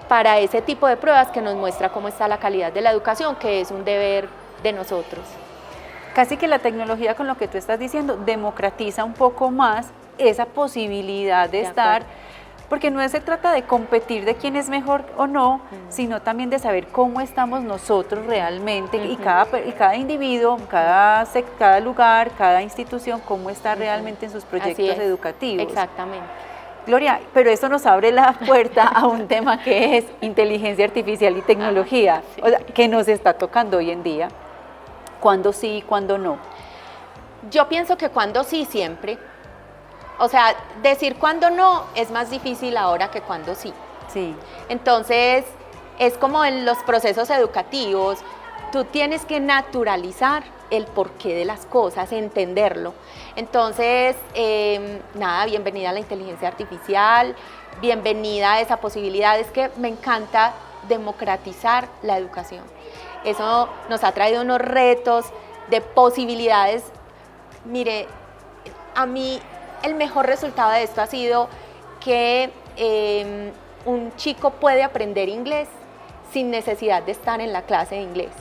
para ese tipo de pruebas que nos muestra cómo está la calidad de la educación, que es un deber de nosotros. Casi que la tecnología, con lo que tú estás diciendo, democratiza un poco más esa posibilidad de estar, porque no se trata de competir de quién es mejor o no, sino también de saber cómo estamos nosotros realmente, y cada individuo, cada lugar, cada institución, cómo está realmente en sus proyectos educativos. Exactamente. Gloria, pero eso nos abre la puerta a un tema que es inteligencia artificial y tecnología, sí. O sea, que nos está tocando hoy en día. ¿Cuándo sí y cuándo no? Yo pienso que cuando sí siempre. O sea, decir cuándo no es más difícil ahora que cuando sí. Sí. Entonces, es como en los procesos educativos, tú tienes que naturalizar el porqué de las cosas, entenderlo. Entonces, nada, bienvenida a la inteligencia artificial, bienvenida a esa posibilidad. Es que me encanta democratizar la educación. Eso nos ha traído unos retos de posibilidades. Mire, a mí el mejor resultado de esto ha sido que un chico puede aprender inglés sin necesidad de estar en la clase de inglés.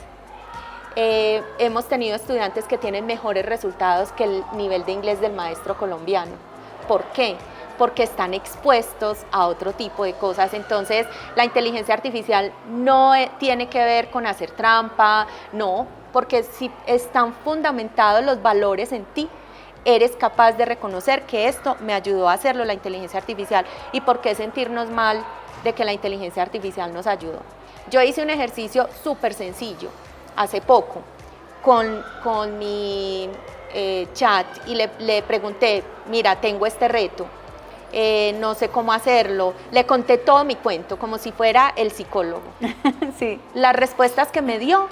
Hemos tenido estudiantes que tienen mejores resultados que el nivel de inglés del maestro colombiano. ¿Por qué? Porque están expuestos a otro tipo de cosas. Entonces, la inteligencia artificial no tiene que ver con hacer trampa, no, porque si están fundamentados los valores en ti, eres capaz de reconocer que esto me ayudó a hacerlo la inteligencia artificial. ¿Y por qué sentirnos mal de que la inteligencia artificial nos ayudó? Yo hice un ejercicio súper sencillo hace poco con mi chat y le pregunté, mira, tengo este reto, no sé cómo hacerlo. Le conté todo mi cuento como si fuera el psicólogo. Sí. Las respuestas que me dio,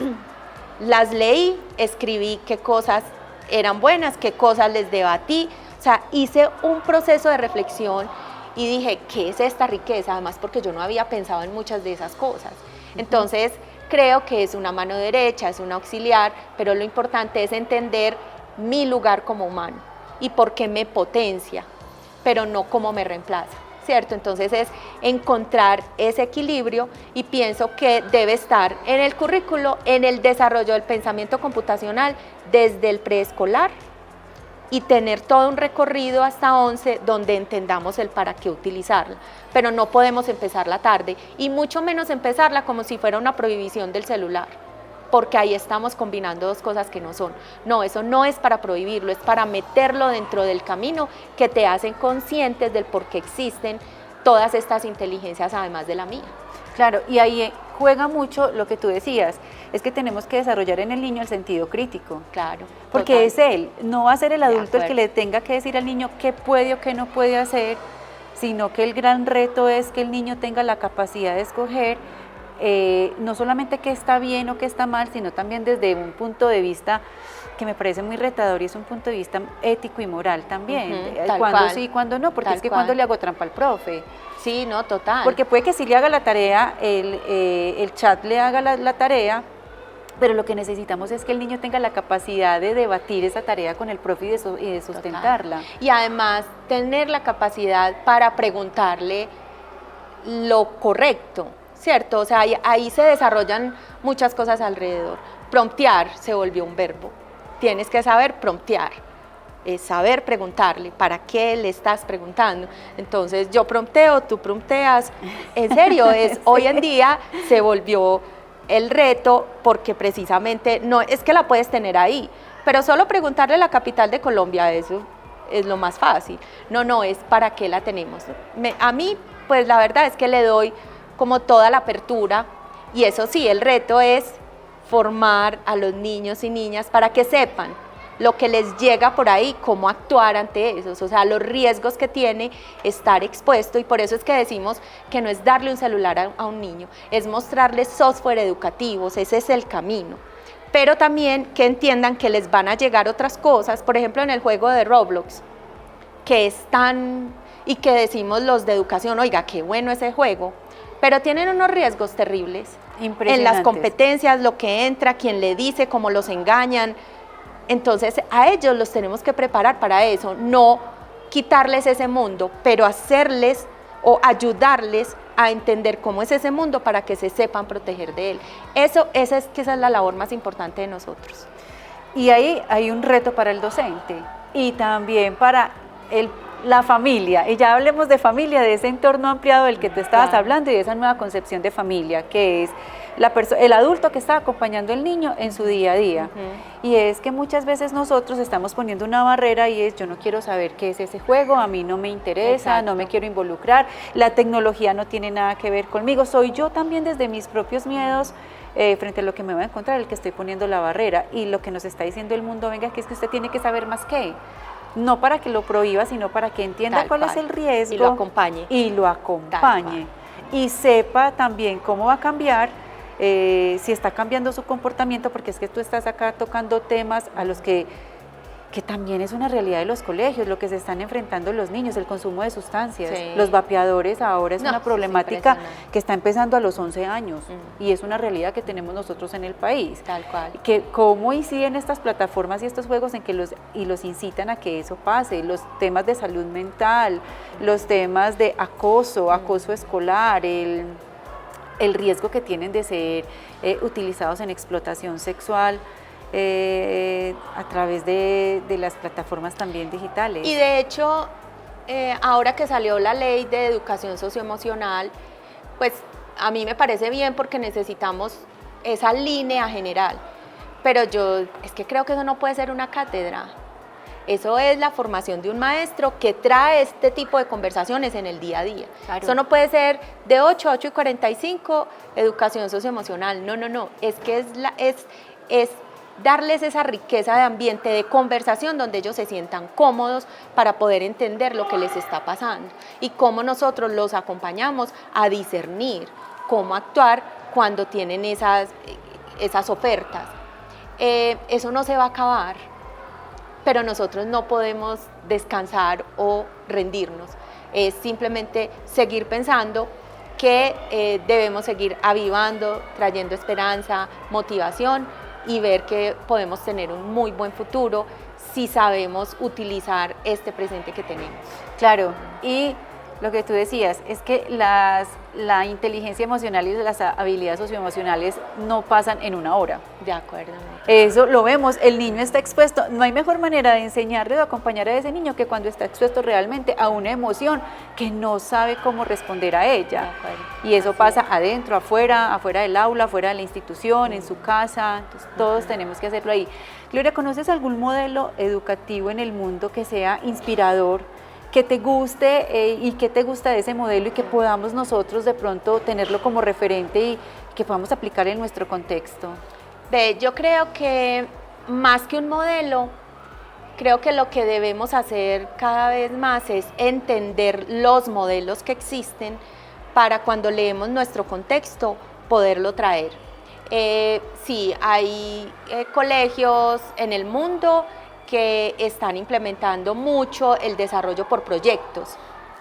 las leí, escribí qué cosas eran buenas, qué cosas les debatí. O sea, hice un proceso de reflexión y dije, ¿qué es esta riqueza? Además, porque yo no había pensado en muchas de esas cosas. Entonces, creo que es una mano derecha, es un auxiliar, pero lo importante es entender mi lugar como humano y por qué me potencia, pero no cómo me reemplaza, ¿cierto? Entonces es encontrar ese equilibrio y pienso que debe estar en el currículo, en el desarrollo del pensamiento computacional desde el preescolar y tener todo un recorrido hasta 11 donde entendamos el para qué utilizarla, pero no podemos empezarla tarde y mucho menos empezarla como si fuera una prohibición del celular, porque ahí estamos combinando dos cosas que no son. No, eso no es para prohibirlo, es para meterlo dentro del camino que te hacen conscientes del por qué existen todas estas inteligencias además de la mía. Claro, y ahí juega mucho lo que tú decías, es que tenemos que desarrollar en el niño el sentido crítico. Claro. Porque total. es él, no va a ser el adulto el que acuerdo. le tenga que decir al niño qué puede o qué no puede hacer, sino que el gran reto es que el niño tenga la capacidad de escoger no solamente qué está bien o qué está mal, sino también desde un punto de vista que me parece muy retador y es un punto de vista ético y moral también, cuándo sí y cuándo no, porque es que cuando le hago trampa al profe. Sí, no, total. Porque puede que sí le haga la tarea, el chat le haga la tarea, pero lo que necesitamos es que el niño tenga la capacidad de debatir esa tarea con el profe y de sustentarla. Total. Y además tener la capacidad para preguntarle lo correcto, ¿cierto? O sea, ahí se desarrollan muchas cosas alrededor. Promptear se volvió un verbo. Tienes que saber promptear, es saber preguntarle, ¿para qué le estás preguntando? Entonces yo prompteo, tú prompteas, en serio, Sí. Hoy en día se volvió el reto porque precisamente no es que la puedes tener ahí, pero solo preguntarle la capital de Colombia, eso es lo más fácil. No, es para qué la tenemos. A mí, pues la verdad es que le doy como toda la apertura y eso sí, el reto es formar a los niños y niñas para que sepan lo que les llega por ahí, cómo actuar ante esos, o sea, los riesgos que tiene estar expuesto, y por eso es que decimos que no es darle un celular a un niño, es mostrarles software educativos, ese es el camino. Pero también que entiendan que les van a llegar otras cosas, por ejemplo en el juego de Roblox, que están, y que decimos los de educación, oiga, qué bueno ese juego, pero tienen unos riesgos terribles en las competencias, lo que entra, quién le dice, cómo los engañan. Entonces a ellos los tenemos que preparar para eso, no quitarles ese mundo, pero hacerles o ayudarles a entender cómo es ese mundo para que se sepan proteger de él. Esa es la labor más importante de nosotros. Y ahí hay un reto para el docente y también para la familia, y ya hablemos de familia, de ese entorno ampliado del que tú estabas hablando y de esa nueva concepción de familia, que es el adulto que está acompañando al niño en su día a día. Y es que muchas veces nosotros estamos poniendo una barrera y es, yo no quiero saber qué es ese juego, a mí no me interesa, no me quiero involucrar, la tecnología no tiene nada que ver conmigo, soy yo también desde mis propios miedos frente a lo que me voy a encontrar, el que estoy poniendo la barrera, y lo que nos está diciendo el mundo, venga, que es que usted tiene que saber más que, no para que lo prohíba, sino para que entienda cuál es el riesgo y lo acompañe. Y sepa también cómo va a cambiar, si está cambiando su comportamiento, porque es que tú estás acá tocando temas a los que también es una realidad de los colegios, lo que se están enfrentando los niños, el consumo de sustancias, los vapeadores ahora es una problemática que está empezando a los 11 años y es una realidad que tenemos nosotros en el país. Tal cual. Que cómo inciden estas plataformas y estos juegos en que los incitan a que eso pase, los temas de salud mental, los temas de acoso escolar, el riesgo que tienen de ser utilizados en explotación sexual, a través de las plataformas también digitales. Y de hecho, ahora que salió la ley de educación socioemocional, pues a mí me parece bien porque necesitamos esa línea general, pero es que creo que eso no puede ser una cátedra. Eso es la formación de un maestro que trae este tipo de conversaciones en el día a día. Claro. Eso no puede ser de 8 a 8:45, educación socioemocional. No. Es que es darles esa riqueza de ambiente, de conversación, donde ellos se sientan cómodos para poder entender lo que les está pasando y cómo nosotros los acompañamos a discernir cómo actuar cuando tienen esas ofertas. Eso no se va a acabar, pero nosotros no podemos descansar o rendirnos. Es simplemente seguir pensando que debemos seguir avivando, trayendo esperanza, motivación, y ver que podemos tener un muy buen futuro si sabemos utilizar este presente que tenemos. Claro, y lo que tú decías es que la inteligencia emocional y las habilidades socioemocionales no pasan en una hora. De acuerdo. Eso lo vemos, el niño está expuesto, no hay mejor manera de enseñarle o acompañar a ese niño que cuando está expuesto realmente a una emoción que no sabe cómo responder a ella. Y eso pasa adentro, afuera del aula, afuera de la institución, en su casa, entonces todos tenemos que hacerlo ahí. Gloria, ¿conoces algún modelo educativo en el mundo que sea inspirador, que te guste y qué te gusta de ese modelo y que podamos nosotros de pronto tenerlo como referente y que podamos aplicar en nuestro contexto? Yo creo que más que un modelo, creo que lo que debemos hacer cada vez más es entender los modelos que existen para cuando leemos nuestro contexto poderlo traer. Sí, hay colegios en el mundo que están implementando mucho el desarrollo por proyectos,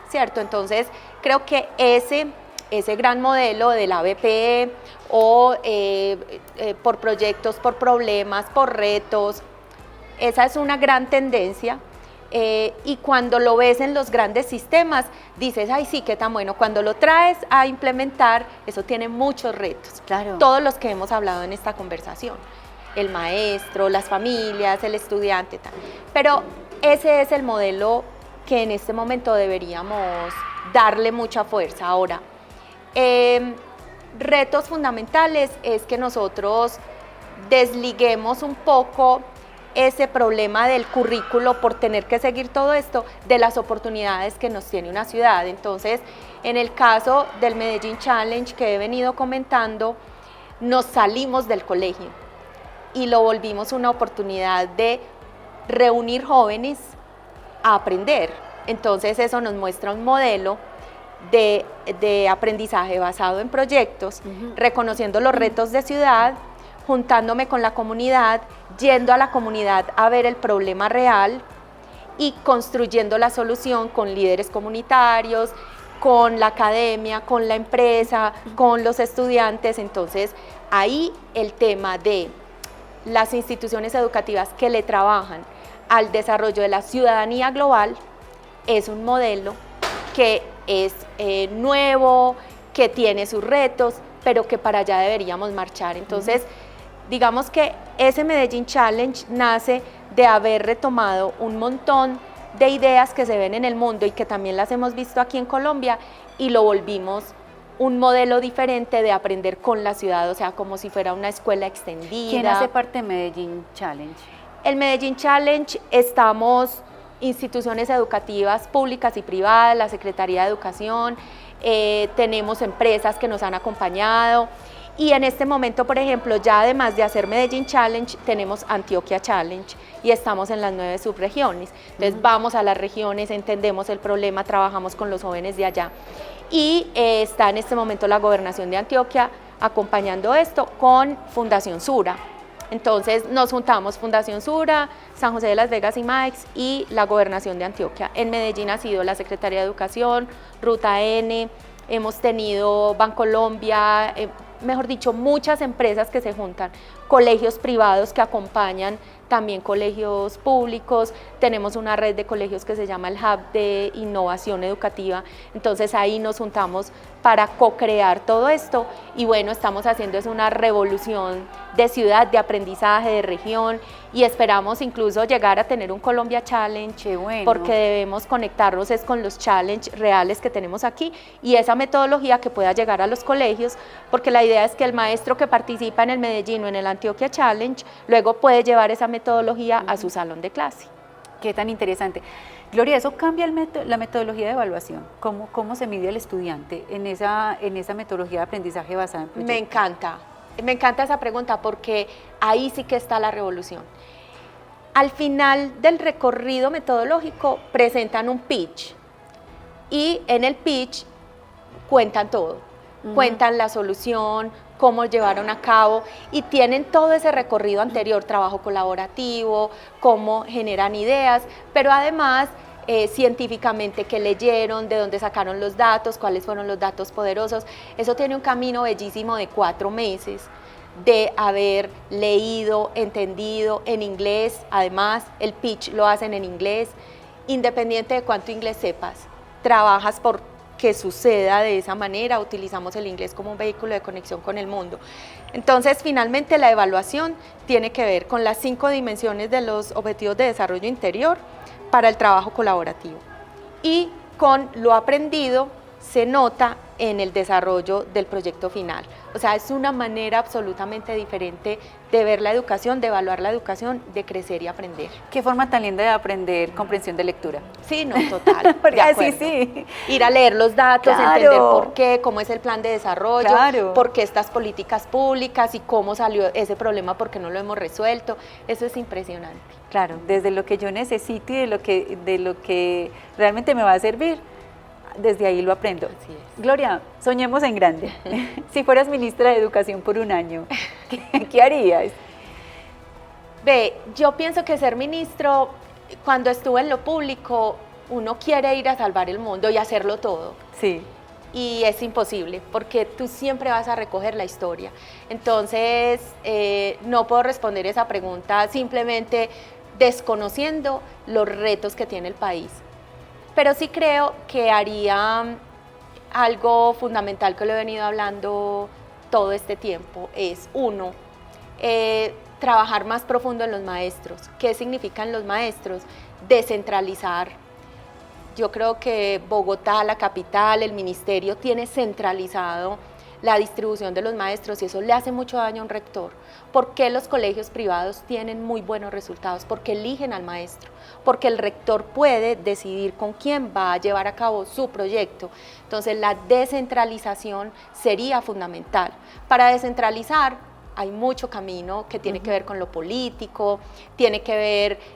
¿cierto? Entonces, creo que ese gran modelo de la ABP o por proyectos, por problemas, por retos, esa es una gran tendencia. Y cuando lo ves en los grandes sistemas, dices, ay sí, qué tan bueno. Cuando lo traes a implementar, eso tiene muchos retos. Claro. Todos los que hemos hablado en esta conversación. El maestro, las familias, el estudiante, tal. Pero ese es el modelo que en este momento deberíamos darle mucha fuerza. Ahora, retos fundamentales es que nosotros desliguemos un poco ese problema del currículo por tener que seguir todo esto de las oportunidades que nos tiene una ciudad. Entonces, en el caso del Medellín Challenge que he venido comentando, nos salimos del colegio y lo volvimos una oportunidad de reunir jóvenes a aprender. Entonces eso nos muestra un modelo de aprendizaje basado en proyectos, reconociendo los retos de ciudad, juntándome con la comunidad, yendo a la comunidad a ver el problema real y construyendo la solución con líderes comunitarios, con la academia, con la empresa, con los estudiantes. Entonces ahí el tema de las instituciones educativas que le trabajan al desarrollo de la ciudadanía global es un modelo que es nuevo, que tiene sus retos, pero que para allá deberíamos marchar. Entonces, digamos que ese Medellín Challenge nace de haber retomado un montón de ideas que se ven en el mundo y que también las hemos visto aquí en Colombia y lo volvimos un modelo diferente de aprender con la ciudad, o sea, como si fuera una escuela extendida. ¿Quién hace parte de Medellín Challenge? El Medellín Challenge estamos instituciones educativas públicas y privadas, la Secretaría de Educación, tenemos empresas que nos han acompañado y en este momento, por ejemplo, ya además de hacer Medellín Challenge, tenemos Antioquia Challenge y estamos en las 9 subregiones. Entonces vamos a las regiones, entendemos el problema, trabajamos con los jóvenes de allá y está en este momento la Gobernación de Antioquia acompañando esto con Fundación Sura. Entonces nos juntamos Fundación Sura, San José de las Vegas y MAEX y la Gobernación de Antioquia. En Medellín ha sido la Secretaría de Educación, Ruta N, hemos tenido Bancolombia, mejor dicho, muchas empresas que se juntan, colegios privados que acompañan también colegios públicos, tenemos una red de colegios que se llama el Hub de Innovación Educativa, entonces ahí nos juntamos para co-crear todo esto y bueno, estamos haciendo es una revolución de ciudad, de aprendizaje, de región y esperamos incluso llegar a tener un Colombia Challenge, bueno, porque debemos conectarnos es con los challenge reales que tenemos aquí y esa metodología que pueda llegar a los colegios, porque la idea es que el maestro que participa en el Medellín o en el Antioquia Challenge luego puede llevar esa metodología a su salón de clase. Qué tan interesante. Gloria, ¿eso cambia la metodología de evaluación? ¿Cómo se mide al estudiante en esa metodología de aprendizaje basada en proyectos? Me encanta esa pregunta porque ahí sí que está la revolución. Al final del recorrido metodológico presentan un pitch y en el pitch cuentan todo, cuentan la solución, cómo llevaron a cabo y tienen todo ese recorrido anterior, trabajo colaborativo, cómo generan ideas, pero además científicamente qué leyeron, de dónde sacaron los datos, cuáles fueron los datos poderosos. Eso tiene un camino bellísimo de 4 meses de haber leído, entendido en inglés, además el pitch lo hacen en inglés, independiente de cuánto inglés sepas, trabajas por que suceda de esa manera, utilizamos el inglés como un vehículo de conexión con el mundo. Entonces, finalmente la evaluación tiene que ver con las 5 dimensiones de los objetivos de desarrollo interior para el trabajo colaborativo y con lo aprendido se nota en el desarrollo del proyecto final. O sea, es una manera absolutamente diferente de ver la educación, de evaluar la educación, de crecer y aprender. Qué forma tan linda de aprender comprensión de lectura. Sí, no, total. De acuerdo. Sí. Ir a leer los datos, Claro. entender por qué, cómo es el plan de desarrollo, Claro. por qué estas políticas públicas y cómo salió ese problema, por qué no lo hemos resuelto. Eso es impresionante. Claro, desde lo que yo necesito y de lo que realmente me va a servir, desde ahí lo aprendo. Así es. Gloria, soñemos en grande. Si fueras ministra de Educación por un año, ¿qué harías? Ve, yo pienso que ser ministro, cuando estuve en lo público, uno quiere ir a salvar el mundo y hacerlo todo. Sí. Y es imposible, porque tú siempre vas a recoger la historia. Entonces, no puedo responder esa pregunta simplemente desconociendo los retos que tiene el país. Pero sí creo que haría algo fundamental que lo he venido hablando todo este tiempo, es uno, trabajar más profundo en los maestros. ¿Qué significan los maestros? Descentralizar. Yo creo que Bogotá, la capital, el ministerio tiene centralizado la distribución de los maestros y eso le hace mucho daño a un rector. ¿Por qué los colegios privados tienen muy buenos resultados? Porque eligen al maestro, porque el rector puede decidir con quién va a llevar a cabo su proyecto. Entonces la descentralización sería fundamental. Para descentralizar hay mucho camino que tiene que ver con lo político, tiene que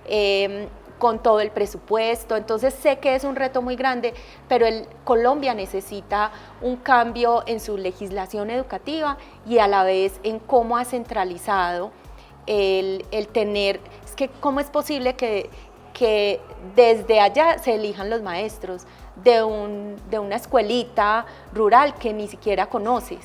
ver con todo el presupuesto, entonces sé que es un reto muy grande, pero Colombia necesita un cambio en su legislación educativa y a la vez en cómo ha centralizado el tener, es que cómo es posible que desde allá se elijan los maestros de una escuelita rural que ni siquiera conoces.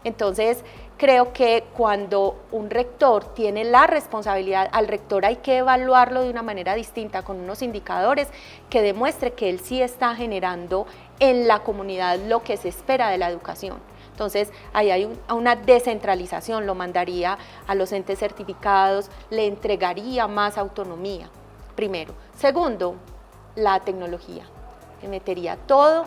Entonces, creo que cuando un rector tiene la responsabilidad, al rector hay que evaluarlo de una manera distinta, con unos indicadores que demuestre que él sí está generando en la comunidad lo que se espera de la educación. Entonces, ahí hay una descentralización, lo mandaría a los entes certificados, le entregaría más autonomía, primero. Segundo, la tecnología, que metería todo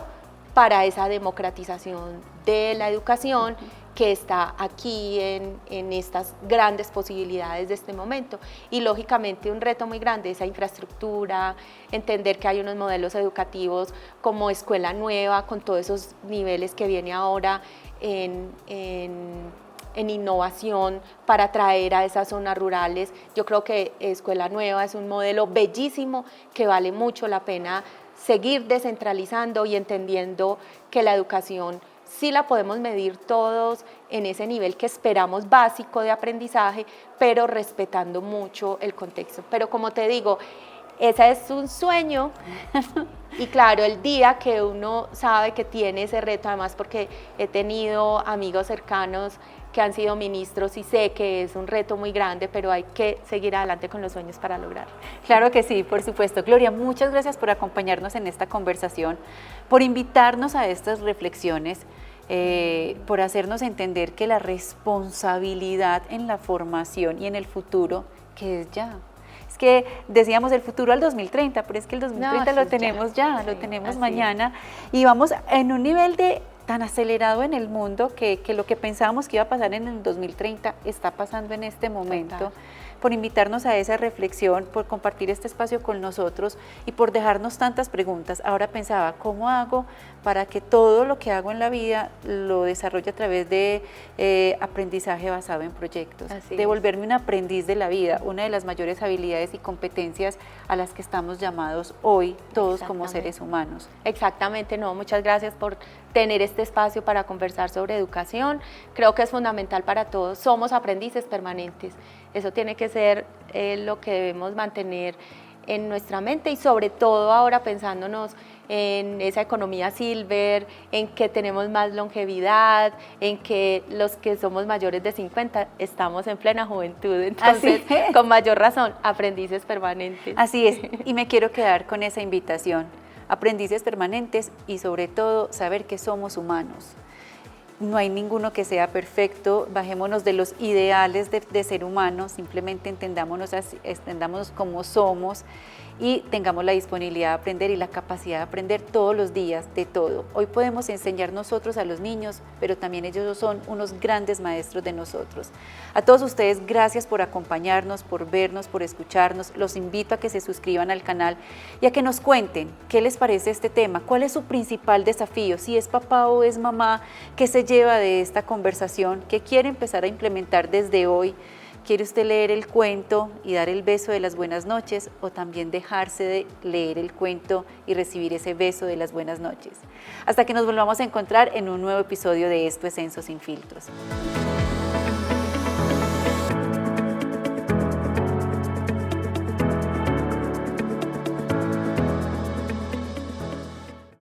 para esa democratización de la educación que está aquí en estas grandes posibilidades de este momento. Y lógicamente un reto muy grande, esa infraestructura, entender que hay unos modelos educativos como Escuela Nueva, con todos esos niveles que viene ahora en innovación para atraer a esas zonas rurales. Yo creo que Escuela Nueva es un modelo bellísimo que vale mucho la pena seguir descentralizando y entendiendo que la educación sí la podemos medir todos en ese nivel que esperamos básico de aprendizaje, pero respetando mucho el contexto. Pero como te digo, ese es un sueño y claro, el día que uno sabe que tiene ese reto, además porque he tenido amigos cercanos que han sido ministros y sé que es un reto muy grande, pero hay que seguir adelante con los sueños para lograrlo. Claro que sí, por supuesto. Gloria, muchas gracias por acompañarnos en esta conversación, por invitarnos a estas reflexiones, por hacernos entender que la responsabilidad en la formación y en el futuro, que es ya. Es que decíamos el futuro al 2030, pero es que el 2030 lo tenemos ya, lo tenemos mañana, y vamos en un nivel de tan acelerado en el mundo que lo que pensábamos que iba a pasar en el 2030 está pasando en este momento. Total. Por invitarnos a esa reflexión, por compartir este espacio con nosotros y por dejarnos tantas preguntas. Ahora pensaba, ¿cómo hago para que todo lo que hago en la vida lo desarrolle a través de aprendizaje basado en proyectos? De volverme un aprendiz de la vida, una de las mayores habilidades y competencias a las que estamos llamados hoy todos como seres humanos. Exactamente, no, muchas gracias por tener este espacio para conversar sobre educación. Creo que es fundamental para todos, somos aprendices permanentes. Eso tiene que ser lo que debemos mantener en nuestra mente y sobre todo ahora pensándonos en esa economía silver, en que tenemos más longevidad, en que los que somos mayores de 50 estamos en plena juventud, entonces con mayor razón, aprendices permanentes. Así es, y me quiero quedar con esa invitación, aprendices permanentes y sobre todo saber que somos humanos. No hay ninguno que sea perfecto, bajémonos de los ideales de ser humano, simplemente entendámonos como somos y tengamos la disponibilidad de aprender y la capacidad de aprender todos los días de todo. Hoy podemos enseñar nosotros a los niños, pero también ellos son unos grandes maestros de nosotros. A todos ustedes, gracias por acompañarnos, por vernos, por escucharnos. Los invito a que se suscriban al canal y a que nos cuenten qué les parece este tema, cuál es su principal desafío, si es papá o es mamá, qué se lleva de esta conversación, qué quiere empezar a implementar desde hoy. ¿Quiere usted leer el cuento y dar el beso de las buenas noches o también dejarse de leer el cuento y recibir ese beso de las buenas noches? Hasta que nos volvamos a encontrar en un nuevo episodio de Esto es Censo Sin Filtros.